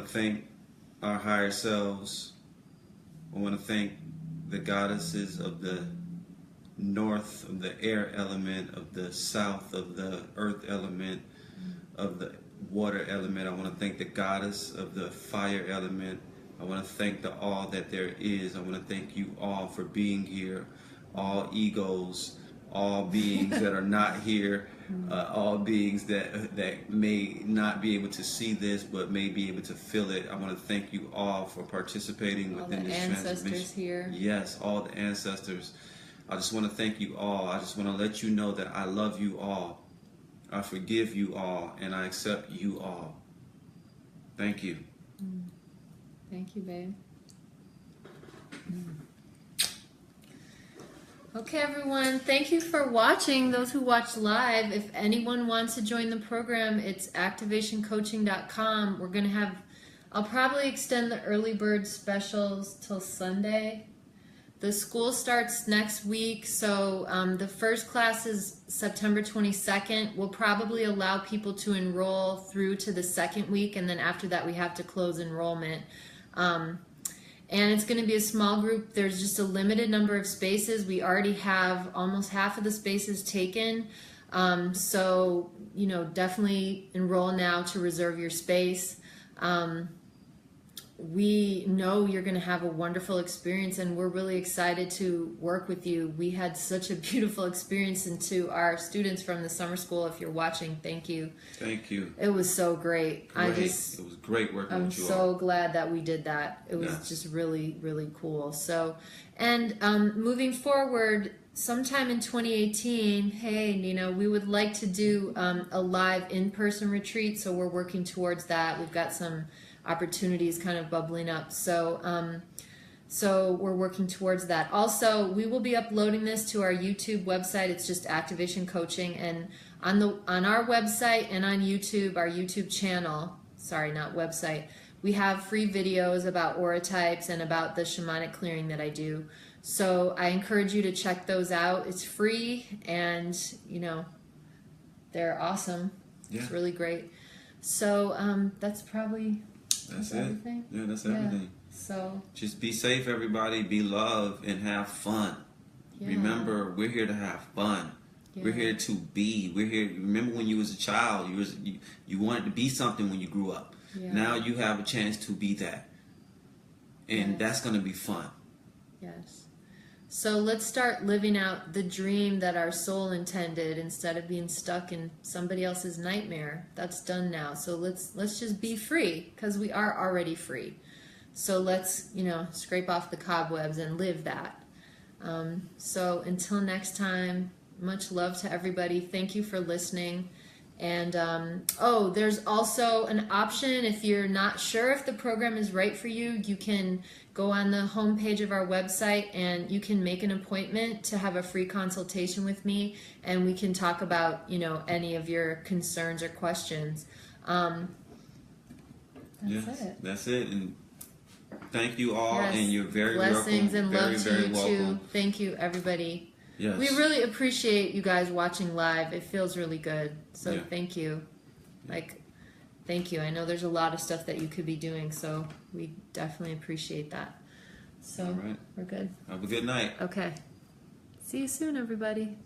Thank our higher selves. I want to thank the goddesses of the north, of the air element, of the south, of the earth element, of the water element. I want to thank the goddess of the fire element. I want to thank the all that there is. I want to thank you all for being here, all egos, all beings that are not here, all beings that may not be able to see this but may be able to feel it. I want to thank you all for participating within this transmission. All the ancestors here. Yes, all the ancestors. I just want to thank you all. I just want to let you know that I love you all. I forgive you all, and I accept you all. Thank you. Thank you, babe. Okay, everyone. Thank you for watching. Those who watched live, if anyone wants to join the program, it's activationcoaching.com. We're going to have, I'll probably extend the early bird specials till Sunday. The school starts next week, so the first class is September 22nd. We'll probably allow people to enroll through to the second week, and then after that we have to close enrollment. And it's going to be a small group. There's just a limited number of spaces. We already have almost half of the spaces taken. So, definitely enroll now to reserve your space. We know you're going to have a wonderful experience, and we're really excited to work with you. We had such a beautiful experience, and to our students from the summer school, if you're watching, thank you. Thank you. It was so great. It was great working with you all. I'm so glad that we did that. It was just really, really cool. So, and moving forward, sometime in 2018, hey, Nina, we would like to do a live in-person retreat, so we're working towards that. We've got some opportunities kind of bubbling up. So so we're working towards that. Also, we will be uploading this to our YouTube website. It's just Activation Coaching, and on our website and on YouTube, our YouTube channel, sorry, not website, we have free videos about aura types and about the shamanic clearing that I do. So I encourage you to check those out. It's free, and you know, they're awesome. Yeah. It's really great. So that's probably that's it. everything. Yeah, that's everything. So just be safe, everybody. Be loved and have fun. yeah. Remember, we're here to have fun. Yeah. We're here to be. We're here. Remember when you was a child, you wanted to be something when you grew up. Yeah. Now you have a chance to be that, and Yes. that's going to be fun. Yes. So let's start living out the dream that our soul intended instead of being stuck in somebody else's nightmare. That's done now. So let's just be free, because we are already free. So let's, you know, scrape off the cobwebs and live that. So until next time, much love to everybody. Thank you for listening. And there's also an option if you're not sure if the program is right for you. You can go on the homepage of our website and you can make an appointment to have a free consultation with me, and we can talk about, you know, any of your concerns or questions. That's it. That's it. And thank you all, Yes. and you're very Blessings welcome. and Very, love to very you welcome. too. Thank you, everybody. Yes. We really appreciate you guys watching live. It feels really good. So Yeah. thank you. Thank you. I know there's a lot of stuff that you could be doing, so we definitely appreciate that. So All right. we're good. Have a good night. Okay. See you soon, everybody.